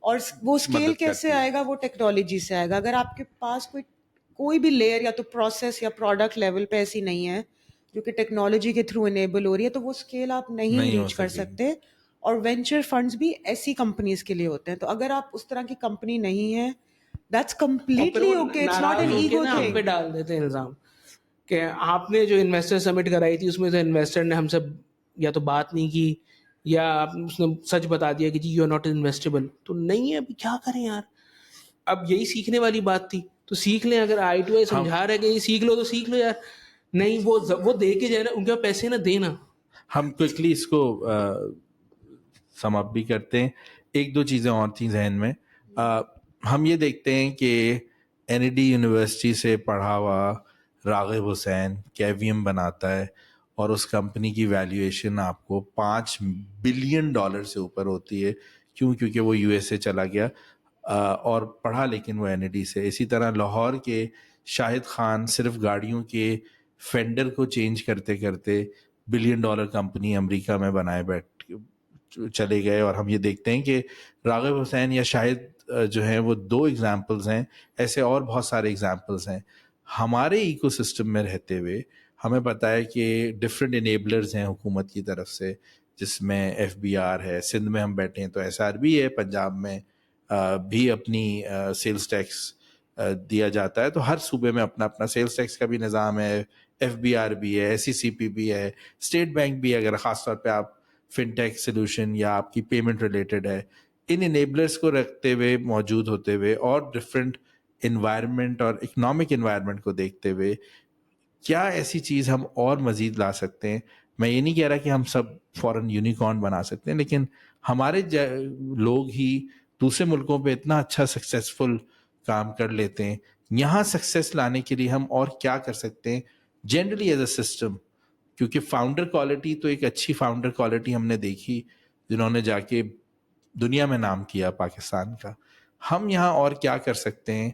A: اور وہ اسکیل
B: مدد
A: کیسے
B: کرتی ہے.
A: آئے گا, وہ ٹیکنالوجی سے آئے گا. اگر آپ کے پاس کوئی بھی لیئر یا تو پروسیس یا پروڈکٹ لیول پہ ایسی نہیں ہے جو کہ ٹیکنالوجی کے تھرو انیبل ہو رہی ہے, تو وہ اسکیل آپ نہیں
B: ہو
A: ریچ کر
B: سکے گی.
A: سکتے. اور وینچر فنڈز بھی ایسی کمپنیز کے لیے ہوتے ہیں. تو اگر آپ اس طرح کی کمپنی نہیں ہے, that's completely okay, it's not an ego
C: ہم پہ
A: تھنگ.
C: ڈال دیتے ہیں الزام کہ آپ نے جو انویسٹر سمٹ کرائی تھی اس میں سے انویسٹر نے ہم سے یا تو بات نہیں کی یا اس نے سچ بتا دیا کہ جی یو آر ناٹ انویسٹیبل. تو نہیں ہے, ابھی کیا کریں یار. اب یہی سیکھنے والی بات تھی, تو سیکھ لیں. اگر آئی ٹو آئی سمجھا رہے کہ یہ سیکھ لو تو سیکھ لو یار. نہیں, وہ دے کے جائے نا, ان کے پیسے نہ دینا.
B: ہم کوئکلی اس کو سم اپ بھی کرتے ہیں. ایک دو چیزیں اور تھیں ذہن میں. ہم یہ دیکھتے ہیں کہ این ای ڈی یونیورسٹی سے پڑھا ہوا راغب حسین کیویم بناتا ہے اور اس کمپنی کی ویلیویشن آپ کو $5 بلین سے اوپر ہوتی ہے. کیوں؟ کیونکہ وہ یو ایس اے چلا گیا اور پڑھا لیکن وہ این ای ڈی سے. اسی طرح لاہور کے شاہد خان صرف گاڑیوں کے فینڈر کو چینج کرتے کرتے $1 بلین کمپنی امریکہ میں بنائے چلے گئے. اور ہم یہ دیکھتے ہیں کہ راغب حسین یا شاہد جو ہیں وہ 2 ایگزامپلز ہیں, ایسے اور بہت سارے ایگزامپلز ہیں. ہمارے ایکو سسٹم میں رہتے ہوئے ہمیں پتہ ہے کہ ڈفرینٹ انیبلرز ہیں حکومت کی طرف سے, جس میں ایف بی آر ہے, سندھ میں ہم بیٹھے ہیں تو ایس آر بی ہے, پنجاب میں بھی اپنی سیلز ٹیکس دیا جاتا ہے. تو ہر صوبے میں اپنا اپنا سیلز ٹیکس کا بھی نظام ہے, ایف بی آر بھی ہے, ایس ای سی پی بھی ہے, اسٹیٹ بینک بھی ہے اگر خاص طور پہ آپ فن ٹیک سلوشن یا آپ کی پیمنٹ ریلیٹڈ ہے. ان انیبلرس کو رکھتے ہوئے, موجود ہوتے ہوئے, اور ڈفرینٹ انوائرمنٹ اور اکنامک انوائرمنٹ کو دیکھتے ہوئے کیا ایسی چیز ہم اور مزید لا سکتے ہیں. میں یہ نہیں کہہ رہا کہ ہم سب فوراً یونیکارن بنا سکتے ہیں, لیکن ہمارے لوگ ہی دوسرے ملکوں پہ اتنا اچھا سکسیزفل کام کر لیتے ہیں. یہاں سکسیس لانے کے لیے ہم اور کیا کر سکتے ہیں جنرلی ایز اے سسٹم. کیونکہ فاؤنڈر کوالٹی تو ایک اچھی فاؤنڈر کوالٹی ہم نے دیکھی جنہوں نے جا کے دنیا میں نام کیا پاکستان کا. ہم یہاں اور کیا کر سکتے ہیں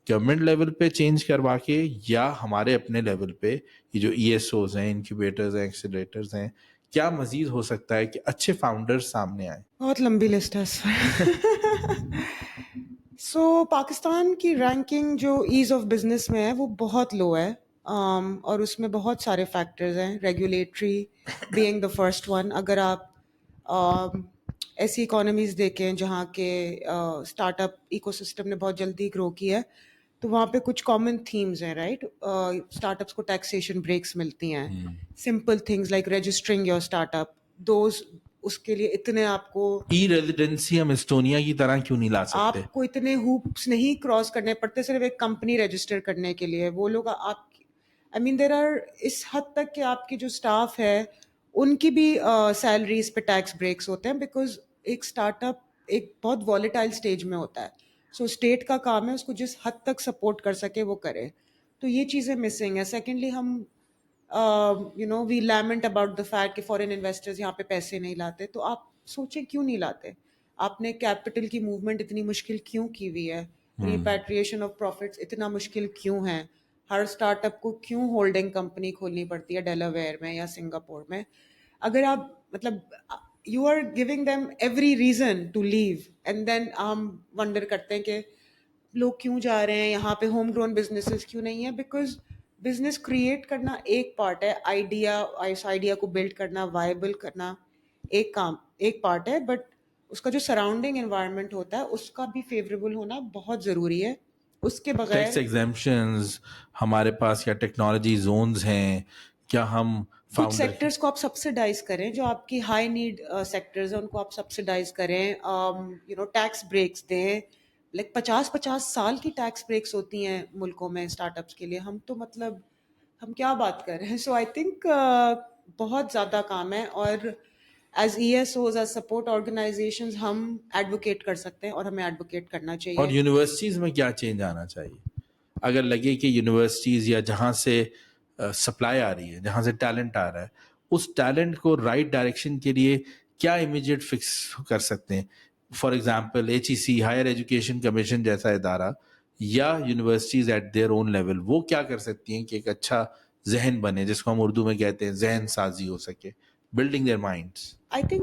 B: گورنمنٹ لیول پہ چینج کروا کے, یا ہمارے اپنے لیول پہ یہ جو ای ایس اوز ہیں, انکیوبیٹرز ہیں, ایکسیلریٹرز ہیں, کیا مزید ہو سکتا ہے کہ اچھے فاؤنڈرز سامنے آئیں.
A: بہت لمبی لسٹ ہے اس پر. سو پاکستان کی رینکنگ جو ایز آف بزنس میں ہے وہ بہت لو ہے, اور اس میں بہت سارے فیکٹرز ہیں. Regulatory being the first one. اگر آپ ایسی اکانومیز دیکھیں جہاں کے اسٹارٹ اپ ایکو سسٹم نے بہت جلدی گرو کی ہے, تو وہاں پہ کچھ کامن تھیمز ہیں, رائٹ. اسٹارٹ اپس کو ٹیکسیشن بریکس ملتی ہیں, simple things like registering your startup, those اس کے لیے اتنے آپ کو
B: ای ریزیڈنسی ہم اسٹونیا کی طرح کیوں نہیں لا سکتے؟
A: آپ کو اتنے ہوپس نہیں کراس کرنے پڑتے صرف ایک کمپنی رجسٹر کرنے کے لیے. وہ لوگ آپ آئی مین دیر آر اس حد تک کہ آپ کی جو اسٹاف ہے ان کی بھی سیلریز پہ ٹیکس بریکس ہوتے ہیں, بیکاز ایک اسٹارٹ اپ ایک بہت والیٹائل اسٹیج میں ہوتا ہے. سو اسٹیٹ کا کام ہے اس کو جس حد تک سپورٹ کر سکے وہ کرے. تو یہ چیزیں مسنگ ہیں. سیکنڈلی ہم وی لیمنٹ اباؤٹ دا فیکٹ کہ فارن انویسٹرز یہاں پہ پیسے نہیں لاتے. تو آپ سوچیں کیوں نہیں لاتے. آپ نے کیپٹل کی موومنٹ اتنی مشکل کیوں کی ہوئی ہے, ریپیٹریشن آف پروفٹس اتنا مشکل کیوں ہے, ہر اسٹارٹ اپ کو کیوں ہولڈنگ کمپنی کھولنی پڑتی ہے ڈیلاویئر میں یا سنگاپور میں. اگر آپ مطلب you are giving them every reason to leave, and then ہم ونڈر کرتے ہیں کہ لوگ کیوں جا رہے ہیں یہاں پہ, ہوم گرون بزنسز کیوں نہیں ہے. بیکاز بزنس کریٹ کرنا ایک پارٹ ہے, آئیڈیا کو بلڈ کرنا, وائبل کرنا ایک پارٹ ہے, بٹ اس کا جو سراؤنڈنگ انوائرمنٹ ہوتا ہے اس کا بھی فیوریبل ہونا بہت ضروری ہے. اس کے بغیر
B: ٹیکس ایگزمپشنز ہمارے پاس, کیا ٹیکنالوجی زونز ہیں, کیا ہم
A: کچھ سیکٹرز کو آپ سبسیڈائز کریں, جو آپ کی ہائی نیڈ سیکٹرز ہیں ان کو آپ سبسیڈائز کریں, ٹیکس بریکس دیں. لائک 50 سال کی ٹیکس بریکس ہوتی ہیں ملکوں میں اسٹارٹ اپس کے لیے. ہم تو مطلب ہم کیا بات کر رہے ہیں. سو آئی تھنک بہت زیادہ کام ہے, اور as E S Os, as support organizations ہم ایڈوکیٹ کر سکتے ہیں اور ہمیں ایڈوکیٹ کرنا چاہیے.
B: اور یونیورسٹیز میں کیا چینج آنا چاہیے؟ اگر لگے کہ یونیورسٹیز یا جہاں سے سپلائی آ رہی ہے, جہاں سے ٹیلنٹ آ رہا ہے, اس ٹیلنٹ کو رائٹ ڈائریکشن کے لیے کیا امیجیٹ فکس کر سکتے ہیں. For example H E C, higher education commission جیسا ادارہ, یا universities at their own level, وہ کیا کر سکتی ہیں کہ ایک اچھا ذہن بنے, جس کو ہم اردو میں کہتے ہیں ذہن سازی ہو سکے. building their minds.
A: I think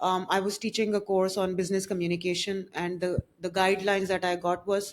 A: I was teaching a course on business communication, and the guidelines that I got was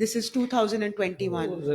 A: This is 2021.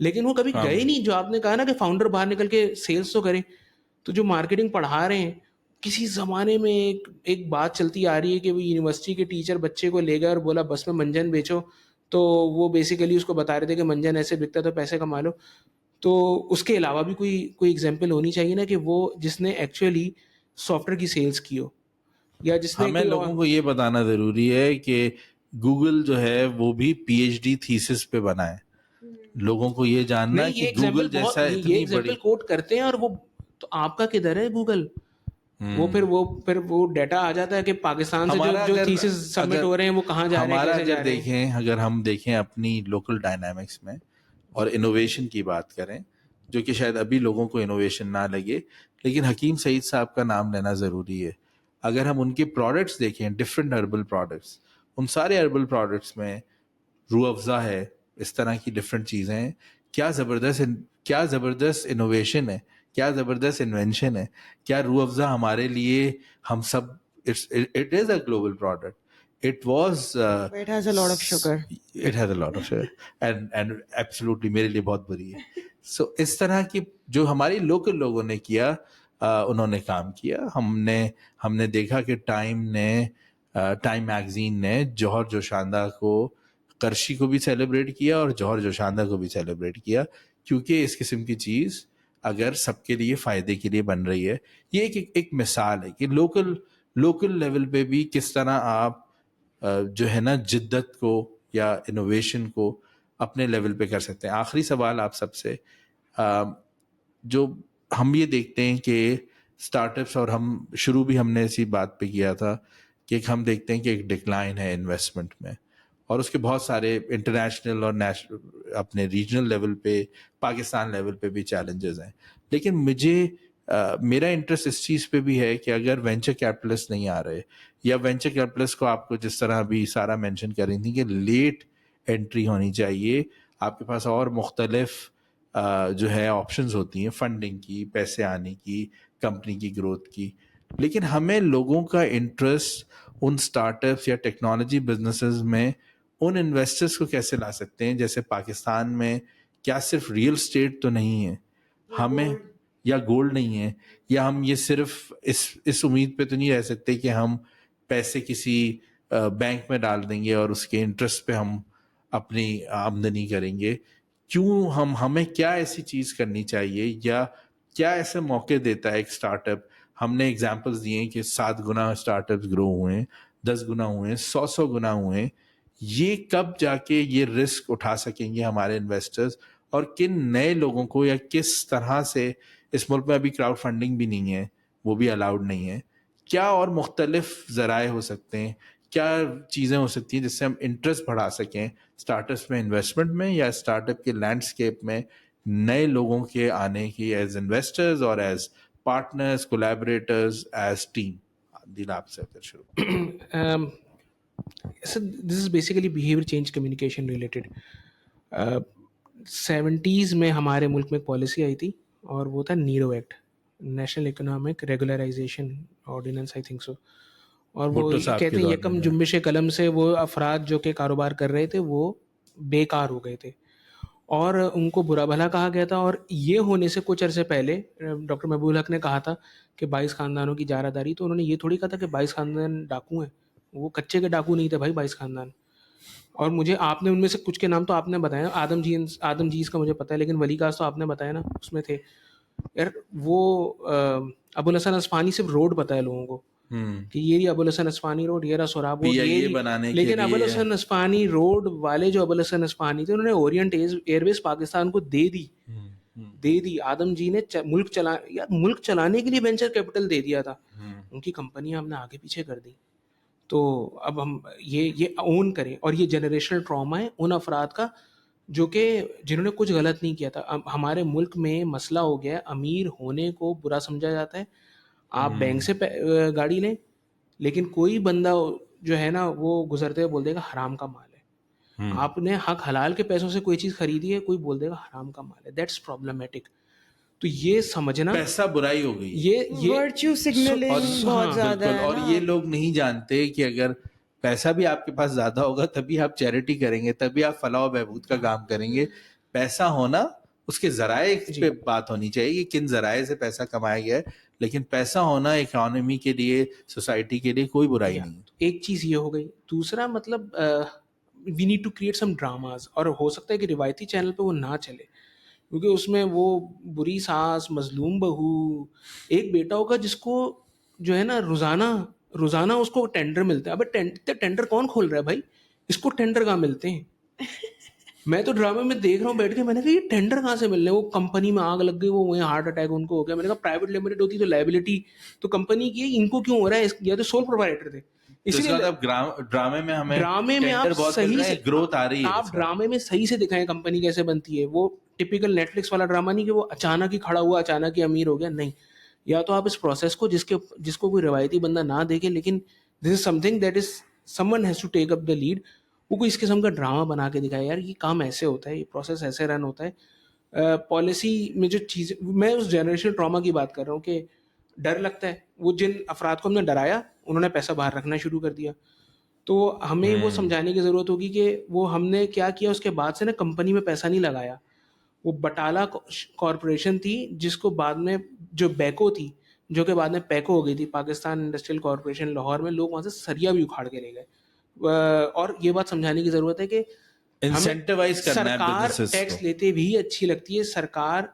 C: لیکن وہ کبھی گئے نہیں. جو آپ نے کہا نا کہ فاؤنڈر باہر نکل کے سیلس تو کرے, تو جو مارکیٹنگ پڑھا رہے ہیں, کسی زمانے میں ایک بات چلتی آ رہی ہے کہ وہ یونیورسٹی کے ٹیچر بچے کو لے گئے اور بولا بس میں منجن بیچو, تو وہ بیسیکلی اس کو بتا رہے تھے کہ منجن ایسے بکتا ہے تو پیسے کما لو. تو اس کے علاوہ بھی کوئی ایگزامپل ہونی چاہیے نا کہ وہ جس نے ایکچولی سافٹ ویئر کی سیلس کی ہو, یا جس نے
B: ہمیں لوگوں کو یہ بتانا ضروری ہے کہ گوگل جو ہے وہ بھی پی ایچ ڈی تھیسس پہ بنا ہے. لوگوں کو یہ جاننا ہے کہ گوگل جیسا اتنی بڑی
C: کوٹ کرتے ہیں, اور وہ تو آپ کا کدھر ہے گوگل, وہ پھر وہ ڈیٹا آ جاتا ہے کہ پاکستان سے جو تھیسس سبمٹ ہو رہے ہیں وہ کہاں جا رہے ہیں, کیسے جا رہے ہیں.
B: اگر ہم دیکھیں اپنی لوکل ڈائنامکس میں اور انوویشن کی بات کریں, جو کہ شاید ابھی لوگوں کو انوویشن نہ لگے, لیکن حکیم سعید صاحب کا نام لینا ضروری ہے. اگر ہم ان کے پروڈکٹس دیکھیں, ڈفرینٹ ہربل پروڈکٹس, ان سارے ہربل پروڈکٹس میں روح افزا ہے, اس طرح کی ڈفرینٹ چیزیں ہیں. کیا زبردست انوویشن ہے, کیا زبردست انوینشن ہے, کیا روح افزا ہمارے لیے, ہم سب, it is a global product. It has a lot of sugar and absolutely میرے لیے بہت بری ہے. So اس طرح کی جو ہماری لوکل لوگوں نے کیا, انہوں نے کام کیا. ہم نے دیکھا کہ ٹائم میگزین نے جوہر جوشاندہ کو, کرشی کو بھی سیلیبریٹ کیا اور جوہر جوشاندہ کو بھی سیلیبریٹ کیا, کیونکہ اس قسم کی چیز اگر سب کے لیے فائدے کے لیے بن رہی ہے. یہ ایک مثال ہے کہ لوکل لیول پہ بھی کس طرح آپ جو ہے نا جدت کو یا انوویشن کو اپنے لیول پہ کر سکتے ہیں. آخری سوال آپ سب سے, جو ہم یہ دیکھتے ہیں کہ اسٹارٹ اپس, اور ہم نے اسی بات پہ کیا تھا کہ ہم دیکھتے ہیں کہ ایک ڈکلائن ہے انویسٹمنٹ میں, اور اس کے بہت سارے انٹرنیشنل اور اپنے ریجنل لیول پہ, پاکستان لیول پہ بھی چیلنجز ہیں. لیکن میرا انٹرسٹ اس چیز پہ بھی ہے کہ اگر وینچر کیپٹلسٹ نہیں آ رہے, یا وینچر کیپٹلسٹ کو آپ کو جس طرح ابھی سارا مینشن کر رہی تھی کہ لیٹ انٹری ہونی چاہیے, آپ کے پاس اور مختلف جو ہے آپشنز ہوتی ہیں فنڈنگ کی, پیسے آنے کی, کمپنی کی گروتھ کی. لیکن ہمیں لوگوں کا انٹرسٹ ان اسٹارٹ اپس یا ٹیکنالوجی بزنسز میں ان انویسٹرز کو کیسے لا سکتے ہیں. جیسے پاکستان میں کیا صرف ریئل اسٹیٹ تو نہیں ہے, ہمیں یا گولڈ نہیں ہے, یا ہم یہ صرف اس امید پہ تو نہیں رہ سکتے کہ ہم پیسے کسی بینک میں ڈال دیں گے اور اس کے انٹرسٹ پہ ہم اپنی آمدنی کریں گے. کیوں ہمیں کیا ایسی چیز کرنی چاہیے, یا کیا ایسے موقع دیتا ہے ایک اسٹارٹ اپ. ہم نے ایگزامپلس دیے ہیں کہ 7 گنا اسٹارٹ اپس گرو ہوئے ہیں, 10 گنا ہوئے ہیں, 100 گنا ہوئے ہیں. یہ کب جا کے یہ رسک اٹھا سکیں گے ہمارے انویسٹرز, اور کن نئے لوگوں کو, یا کس طرح سے, اس ملک میں ابھی کراؤڈ فنڈنگ بھی نہیں ہے, وہ بھی الاؤڈ نہیں ہے, کیا اور مختلف ذرائع ہو سکتے ہیں, کیا چیزیں ہو سکتی ہیں جس سے ہم انٹرسٹ بڑھا سکیں اسٹارٹ اپس میں انویسٹمنٹ میں, یا اسٹارٹ اپ کے لینڈسکیپ میں نئے لوگوں کے آنے کی, ایز انویسٹرز اور as partners, collaborators, as team. دل آپ سے پھر شروع.
C: This is basically behaviour change communication related. 70s میں ہمارے ملک میں ایک پالیسی آئی تھی, اور وہ تھا narrow act, national economic regularisation ordinance, I think so. اور وہ کہتے ہیں یکم جنبش قلم سے وہ افراد جو کہ کاروبار کر رہے تھے وہ بیکار ہو گئے تھے, اور ان کو برا بھلا کہا گیا تھا. اور یہ ہونے سے کچھ عرصے پہلے ڈاکٹر محبوب الحق نے کہا تھا کہ 22 خاندانوں کی جارہ داری, تو انہوں نے یہ تھوڑی کہا تھا کہ 22 خاندان ڈاکو ہیں, وہ کچے کے ڈاکو نہیں تھے بھائی 22 خاندان. اور مجھے آپ نے ان میں سے کچھ کے نام تو آپ نے بتایا, آدم جیز کا مجھے پتا ہے, لیکن ولی کاس تو آپ نے بتایا نا, اس میں تھے یار. وہ ابوالحسن اصفہانی صرف روڈ پتا ہے لوگوں کو کہ یہ ابوالحسن اصفہانی روڈ, یہ رہا سوراب روڈ, لیکن ابوالحسن اصفہانی روڈ والے جو ابوالحسن اصفہانی تھے انہوں نے اورینٹ ایئر بیس پاکستان کو دے دی. آدم جی نے ملک چلانے کے لیے وینچر کیپٹل دے دیا تھا, ان کی کمپنیاں ہم نے آگے پیچھے کر دی. تو اب ہم یہ اون کریں, اور یہ جنریشنل ٹراما ہے ان افراد کا جو کہ جنہوں نے کچھ غلط نہیں کیا تھا. ہمارے ملک میں مسئلہ ہو گیا ہے, امیر ہونے کو برا سمجھا جاتا ہے. آپ بینک سے گاڑی لیں, لیکن کوئی بندہ جو ہے نا وہ گزرتے ہوئے بول دے گا حرام کا مال ہے. آپ نے حق حلال کے پیسوں سے کوئی چیز خریدی ہے, کوئی بول دے گا حرام کا مال ہے. That's problematic. تو یہ سمجھنا
B: پیسہ برائی ہو گئی,
C: یہ
A: ورچو سگنلنگ بہت زیادہ ہے.
B: اور یہ لوگ نہیں جانتے کہ اگر پیسہ بھی آپ کے پاس زیادہ ہوگا تبھی آپ چیریٹی کریں گے, تبھی آپ فلاح و بہبود کا کام کریں گے. پیسہ ہونا, اس کے ذرائع
C: جی.
B: پہ بات ہونی چاہیے کہ کن ذرائع سے پیسہ کمایا گیا ہے, لیکن پیسہ ہونا اکانومی کے لیے, سوسائٹی کے لیے کوئی برائی نہیں.
C: ایک چیز یہ ہو گئی. دوسرا مطلب we need to create some dramas, اور ہو سکتا ہے کہ روایتی چینل پہ وہ نہ چلے, کیونکہ اس میں وہ بری ساس, مظلوم بہو, ایک بیٹا ہوگا جس کو جو ہے نا روزانہ اس کو ٹینڈر ملتا ہے. ابے ٹینڈر کون کھول رہا ہے بھائی, اس کو ٹینڈر کہاں ملتے ہیں؟ میں تو ڈرامے میں دیکھ رہا ہوں بیٹھ کے, میں نے کہا یہ ٹینڈر کہاں سے مل رہے ہیں؟ وہ کمپنی میں آگ لگ گئی, وہ وہیں ہارٹ اٹیک ان کو ہو گیا. میں نے کہا پرائیویٹ لمیٹڈ ہوتی تو لائبلٹی تو کمپنی کی ہے, ان کو کیوں ہو رہا ہے؟ یا تو سول پروپرائٹر تھے.
B: اس لیے ڈرامے میں ہمیں
C: ڈرامے میں آپ صحیح سے
B: گروتھ آ رہی ہے,
C: آپ ڈرامے میں صحیح سے دکھائیں کمپنی کیسے بنتی ہے. وہ ٹپیکل نیٹ فلکس والا ڈراما نہیں کہ وہ اچانک ہی کھڑا ہوا, اچانک ہی امیر ہو گیا. نہیں, یا تو آپ اس پروسیس کو جس کو کوئی روایتی بندہ نہ دیکھے, لیکن this is something that is someone has to take up the lead, وہ کوئی اس قسم کا ڈرامہ بنا کے دکھائے یار یہ کام ایسے ہوتا ہے, یہ پروسیس ایسے رن ہوتا ہے. پالیسی میں جو چیزیں, میں اس جنریشن ٹراما کی بات کر رہا ہوں کہ ڈر لگتا ہے. وہ جن افراد کو ہم نے ڈرایا انہوں نے پیسہ باہر رکھنا شروع کر دیا, تو ہمیں وہ سمجھانے کی ضرورت ہوگی کہ وہ ہم نے کیا کیا. اس کے بعد سے نا کمپنی میں پیسہ نہیں لگایا. وہ بٹالہ کارپوریشن تھی جس کو بعد میں جو بیکو تھی, جو کہ بعد میں پیکو ہو گئی تھی, پاکستان انڈسٹریل کارپوریشن لاہور میں, لوگ وہاں سے سریا بھی اکھاڑ کے لے گئے. اور یہ بات سمجھانے کی ضرورت ہے کہ
B: انسینٹیوائز کرنا ہے
C: سرکار
B: بزنسز
C: ٹیکس
B: کو.
C: لیتے بھی اچھی لگتی ہے, سرکار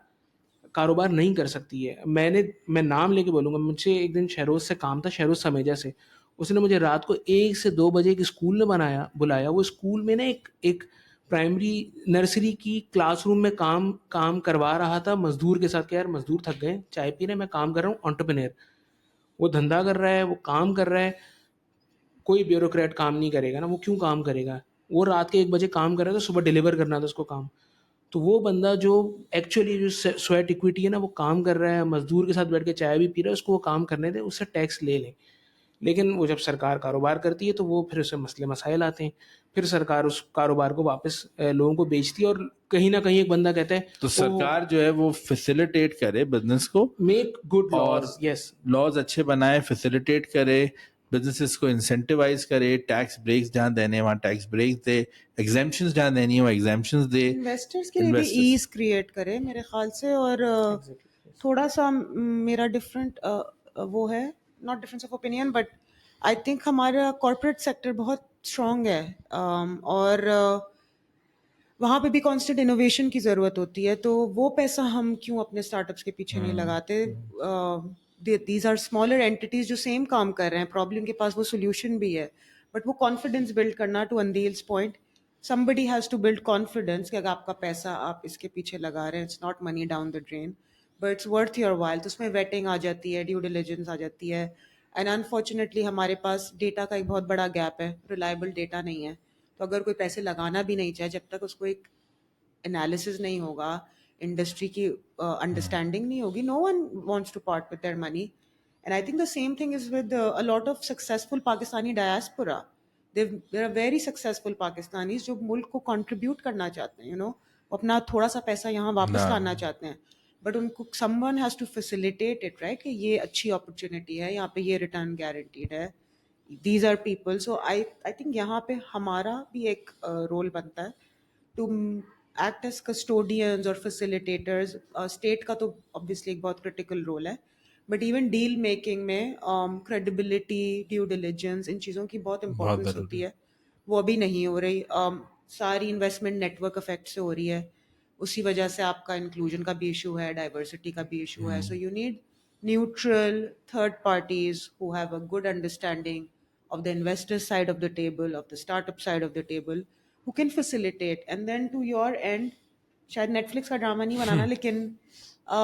C: کاروبار نہیں کر سکتی ہے. میں نام لے کے بولوں گا, مجھ سے ایک دن شہروز سے کام تھا, شہروز سمیجا سے. اس نے مجھے رات کو 1 سے 2 بجے ایک اسکول نے بلایا. وہ اسکول میں نا ایک پرائمری نرسری کی کلاس روم میں کام کروا رہا تھا مزدور کے ساتھ, کہ یار مزدور تھک گئے, چائے پی رہے, میں کام کر رہا ہوں. انٹرپرینور, وہ دھندا کر رہا ہے, وہ کام کر رہا ہے. کوئی بیوروکریٹ کام نہیں کرے گا نا, وہ کیوں کام کرے گا؟ وہ رات کے 1 بجے کام کر رہا تھا, صبح ڈیلیور کرنا تھا اس کو کام. تو وہ بندہ جو ایکچولی جو سویٹ اکویٹی ہے نا, وہ کام کر رہا ہے, مزدور کے ساتھ بیٹھ کے چائے بھی پی رہا ہے, اس کو وہ کام کرنے دے, اس سے ٹیکس لے لیں. لیکن وہ جب سرکار کاروبار کرتی ہے تو وہ پھر اسے مسئلے مسائل آتے ہیں, پھر سرکار اس کاروبار کو واپس لوگوں کو بیچتی ہے. اور کہیں نہ کہیں ایک بندہ کہتا ہے
B: تو سرکار جو ہے وہ فیسیلیٹیٹ کرے بزنس کو,
C: میک گڈ لاز, یس,
B: لاز اچھے بنائے, فیسیلیٹیٹ کرے بزنسز کو, انسینٹیوائز کرے, ٹیکس بریکس جہاں دینے وہاں ٹیکس بریکس دے, ایگزیمپشنز جہاں دینی ہے وہ ایگزیمپشنز دے,
A: انویسٹرز کے لیے بھی ایز کریٹ کرے میرے خیال سے. اور تھوڑا سا میرا ڈفرینٹ وہ ہے, not difference of opinion, but I think ہمارا کارپوریٹ سیکٹر بہت اسٹرانگ ہے, اور وہاں پہ بھی کانسٹنٹ انوویشن کی ضرورت ہوتی ہے. تو وہ پیسہ ہم کیوں اپنے اسٹارٹ اپس کے پیچھے نہیں لگاتے؟ دیز آر اسمالر اینٹیز جو سیم کام کر رہے ہیں, پرابلم کے پاس وہ سولوشن بھی ہے, بٹ وہ کانفیڈینس بلڈ کرنا, ٹو اندیل's point, somebody has to build confidence کہ اگر آپ کا پیسہ آپ اس کے پیچھے لگا رہے ہیں, it's not money down the drain but it's worth your while. تو اس میں ویٹنگ آ جاتی ہے, ڈیو ڈیلیجنس آ جاتی ہے, اینڈ انفارچونیٹلی ہمارے پاس ڈیٹا کا ایک بہت بڑا گیپ ہے, ریلائبل ڈیٹا نہیں ہے. تو اگر کوئی پیسے لگانا بھی نہیں چاہے, جب تک اس کو ایک انالیسز نہیں ہوگا, انڈسٹری کی انڈرسٹینڈنگ نہیں ہوگی, no one wants to part with their money. And I think the same thing is with a lot of successful Pakistani diaspora. There are very successful Pakistanis جو ملک کو کنٹریبیوٹ کرنا چاہتے ہیں, وہ اپنا تھوڑا سا پیسہ یہاں واپس لانا چاہتے ہیں, بٹ ان کو someone has to facilitate it, right, کہ یہ اچھی اپرچونیٹی ہے, یہاں پہ یہ ریٹرن گارنٹیڈ ہے, these are people. So I think یہاں پہ ہمارا بھی ایک رول بنتا ہے to act as custodians اور facilitators. اسٹیٹ کا تو obviously ایک بہت critical رول ہے, بٹ ایون ڈیل میکنگ میں کریڈیبلٹی, ڈیو ڈیلیجنس, ان چیزوں کی بہت امپورٹنس ہوتی ہے, وہ ابھی نہیں ہو رہی. ساری انویسٹمنٹ نیٹ ورک افیکٹ سے ہو رہی ہے, اسی وجہ سے آپ کا انکلوژن کا بھی ایشو ہے, ڈائیورسٹی کا بھی ایشو ہے. So you need neutral third parties who have a good understanding of the investor side of the table, of the startup side of the table, who can facilitate. And then to your end, شاید نیٹ فلکس کا ڈرامہ نہیں بنانا, لیکن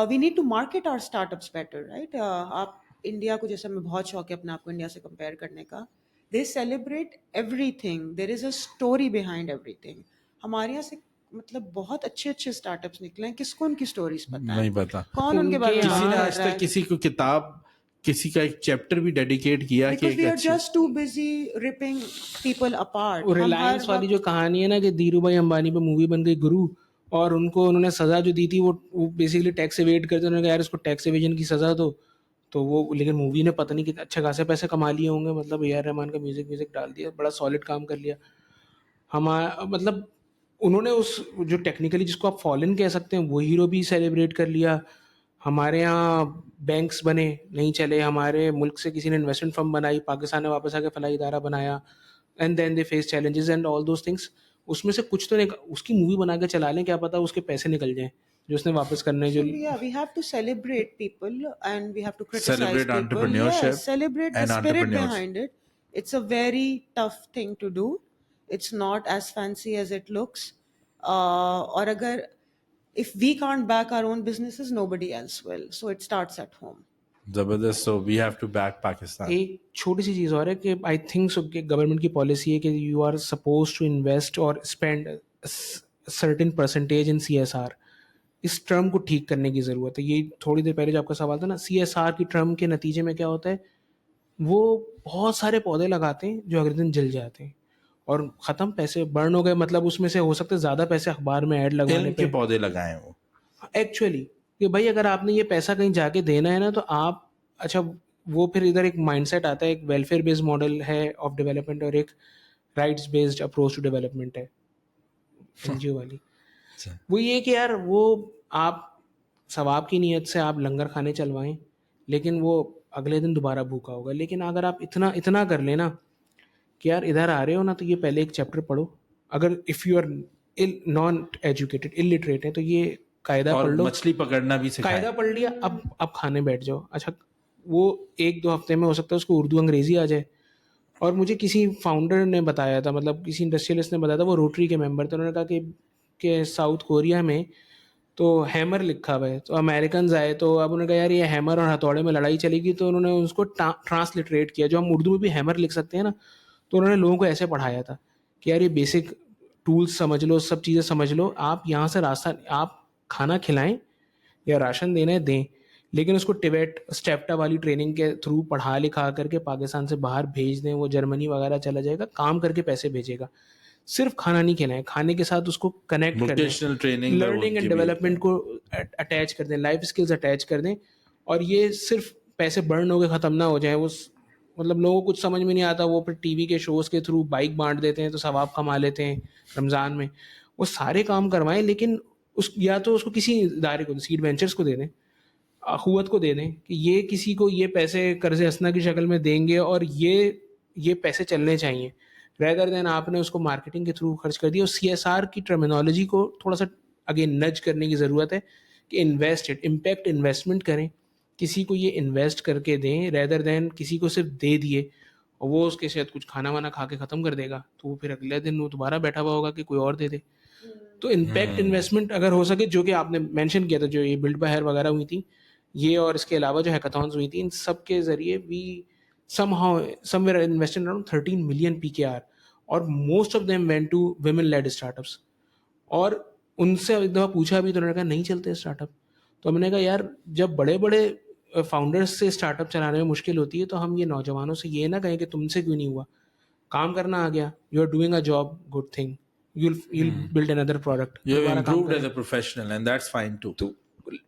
A: we need to market our startups better, right. آپ انڈیا کو, جیسے میں بہت شوق ہے اپنے آپ کو انڈیا سے کمپیئر کرنے کا, they celebrate every thing, there is a story behind every thing. ہمارے یہاں سے مطلب بہت اچھے اچھے اسٹارٹ اپس نکلے ہیں, کس کو ان کی اسٹوریز پتہ
B: نہیں پتا,
A: کون ان کے بارے میں
B: کسی نے آج تک کسی کو کتاب, کسی کا ایک چیپٹر بھی ڈیڈیکیٹ کیا کہ
A: we are just too busy ripping people apart.
C: Reliance والی جو کہانی ہے نا کہ دھیرو بھائی امبانی پہ مووی بن گئی گرو, اور ان کو انہوں نے سزا جو دی تھی وہ بیسیکلی ٹیکس ایویڈ کرتے, انہوں نے کہا یار اس کو ٹیکس ایویژن کی سزا دو, تو وہ لیکن مووی نے پتہ نہیں کتنے اچھے خاصے پیسے کما لیے ہوں گے. مطلب اے آر رحمان کا میوزک ڈال دیا, بڑا سالڈ کام کر لیا. مطلب انہوں نے اس جو ٹیکنیکلی جس کو آپ فالن کہہ سکتے ہیں وہ ہیرو بھی سیلیبریٹ کر لیا. ہمارے یہاں بینکس بنے نہیں چلے, ہمارے ملک سے کسی نے انویسٹمنٹ فرم بنائی, پاکستان نے واپس آ کے فلاحی ادارہ بنایا, and then they face challenges and all those things. اس میں سے کچھ تو اس کی مووی بنا کے چلا لیں, کیا پتا اس کے پیسے نکل جائیں جو اس نے واپس کرنے. جو
A: Yeah, we have to celebrate people and we have to criticize
B: Celebrate
A: people.
B: entrepreneurship
A: Yes, celebrate the
B: and
A: spirit
B: entrepreneurs.
A: behind it. It's a very tough thing to do. It's not as fancy as it looks. Or agar, if we can't back our own businesses, nobody else will. So it starts at home.
B: زبردست. So we have to back Pakistan.
C: ایک چھوٹی سی چیز اور ہے کہ آئی تھنک سو کہ گورنمنٹ کی پالیسی ہے کہ you are suppose to invest or spend certain percentage in C S R. اس ٹرم کو ٹھیک کرنے کی ضرورت ہے. یہ تھوڑی دیر پہلے جو آپ کا سوال تھا نا, سی ایس آر کی ٹرم کے نتیجے میں کیا ہوتا ہے, وہ بہت سارے پودے لگاتے ہیں جو اگلے دن جل جاتے ہیں اور ختم, پیسے برن ہو گئے. مطلب اس میں سے ہو سکتا ہے زیادہ پیسے اخبار میں ایڈ لگانے
B: علم
C: پہ
B: کے پودے لگائیں وہ
C: ایکچولی کہ بھائی اگر آپ نے یہ پیسہ کہیں جا کے دینا ہے نا تو آپ اچھا وہ پھر ادھر ایک مائنڈ سیٹ آتا ہے, ایک ویلفیئر بیسڈ ماڈل ہے آف ڈیولپمنٹ اور ایک rights based approach to development ہے این جی او والی. وہ یہ کہ یار وہ آپ ثواب کی نیت سے آپ لنگر کھانے چلوائیں لیکن وہ اگلے دن دوبارہ بھوکا ہوگا. لیکن اگر آپ اتنا کر لیں نا کہ یار ادھر آ رہے ہو نا تو یہ پہلے ایک چیپٹر پڑھو, اگر if you are non educated illiterate ہیں تو یہ قاعدہ
B: اور
C: پڑھ لو,
B: مچھلی پکڑنا بھی سکھائیں.
C: قاعدہ پڑھ لیا, اب کھانے بیٹھ جاؤ. اچھا وہ 1-2 ہفتے میں ہو سکتا ہے اس کو اردو انگریزی آ جائے. اور مجھے کسی فاؤنڈر نے بتایا تھا, مطلب کسی انڈسٹریلسٹ نے بتایا تھا, وہ روٹری کے ممبر تھے, انہوں نے کہا کہ ساؤتھ کوریا میں تو ہیمر لکھا ہوا ہے, تو امیریکنز آئے تو اب انہوں نے کہا یار یہ ہیمر اور ہتھوڑے میں لڑائی چلے گی, تو انہوں نے اس کو ٹرانسلیٹریٹ کیا. جو ہم اردو میں بھی ہیمر لکھ سکتے ہیں نا, تو انہوں نے لوگوں کو ایسے پڑھایا تھا کہ یار یہ بیسک ٹولس سمجھ لو, سب چیزیں سمجھ لو, آپ یہاں سے راستہ, آپ کھانا کھلائیں یا راشن دینا دیں, لیکن اس کو ٹبیٹ اسٹیپٹا والی ٹریننگ کے تھرو پڑھا لکھا کر کے پاکستان سے باہر بھیج دیں. وہ جرمنی وغیرہ چلا جائے گا, کام کر کے پیسے بھیجے گا. صرف کھانا نہیں کھلائیں, کھانے کے ساتھ اس کو کنیکٹ کر دیں, لرننگ اینڈ ڈیولپمنٹ کو اٹیچ کر دیں, لائف اسکلز اٹیچ کر دیں. اور یہ صرف پیسے برن ہو کے ختم نہ ہو جائیں. وہ مطلب لوگوں کو کچھ سمجھ میں نہیں آتا, وہ پھر ٹی وی کے شوز کے تھرو بائک بانٹ دیتے ہیں تو ثواب کما لیتے ہیں رمضان میں. وہ سارے کام کروائیں, لیکن یا تو اس کو کسی ادارے کو, سیڈ وینچرس کو دے دیں, اخوت کو دے دیں کہ یہ کسی کو یہ پیسے قرض حسنہ کی شکل میں دیں گے اور یہ پیسے چلنے چاہیے, ریدر دین آپ نے اس کو مارکیٹنگ کے تھرو خرچ کر دیا. اور سی ایس آر کی ٹرمینالوجی کو تھوڑا سا اگین نج کرنے کی ضرورت ہے کہ انویسٹڈ امپیکٹ انویسٹمنٹ کریں, کسی کو یہ انویسٹ کر کے دیں ریدر دین کسی کو صرف دے دیے اور وہ اس کے شاید کچھ کھانا وانا کھا کے ختم کر دے گا, تو وہ پھر اگلے دن وہ دوبارہ بیٹھا ہوا ہوگا کہ کوئی اور دے دے. تو امپیکٹ انویسٹمنٹ اگر ہو سکے, جو کہ آپ نے مینشن کیا تھا, جو یہ بلڈ باہر وغیرہ ہوئی تھی یہ, اور اس کے علاوہ جو ہیکاثونز ہوئی تھی, ان سب کے ذریعے we some were invested around 13 million PKR, اور most of them went to women led startups. اور ان سے ایک دفعہ پوچھا بھی تو انہوں نے کہا نہیں چلتے اسٹارٹ اپ. تو ہم نے کہا یار جب بڑے بڑے فاؤنڈرس سے اسٹارٹ اپ چلانے میں مشکل ہوتی ہے تو ہم یہ نوجوانوں سے یہ نہ کہیں کہ تم سے کیوں نہیں ہوا, کام کرنا آ گیا, you are doing a job, good thing, you'll build another product.
B: You have improved as a professional and that's fine too.
C: تو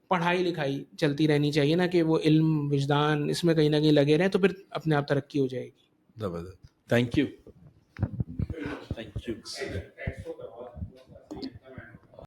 C: پڑھائی لکھائی چلتی رہنی چاہیے نا, کہ وہ علم وجدان اس میں کہیں نہ کہیں لگے رہیں تو پھر اپنے آپ ترقی ہو جائے گی.
B: زبردست. Thank you.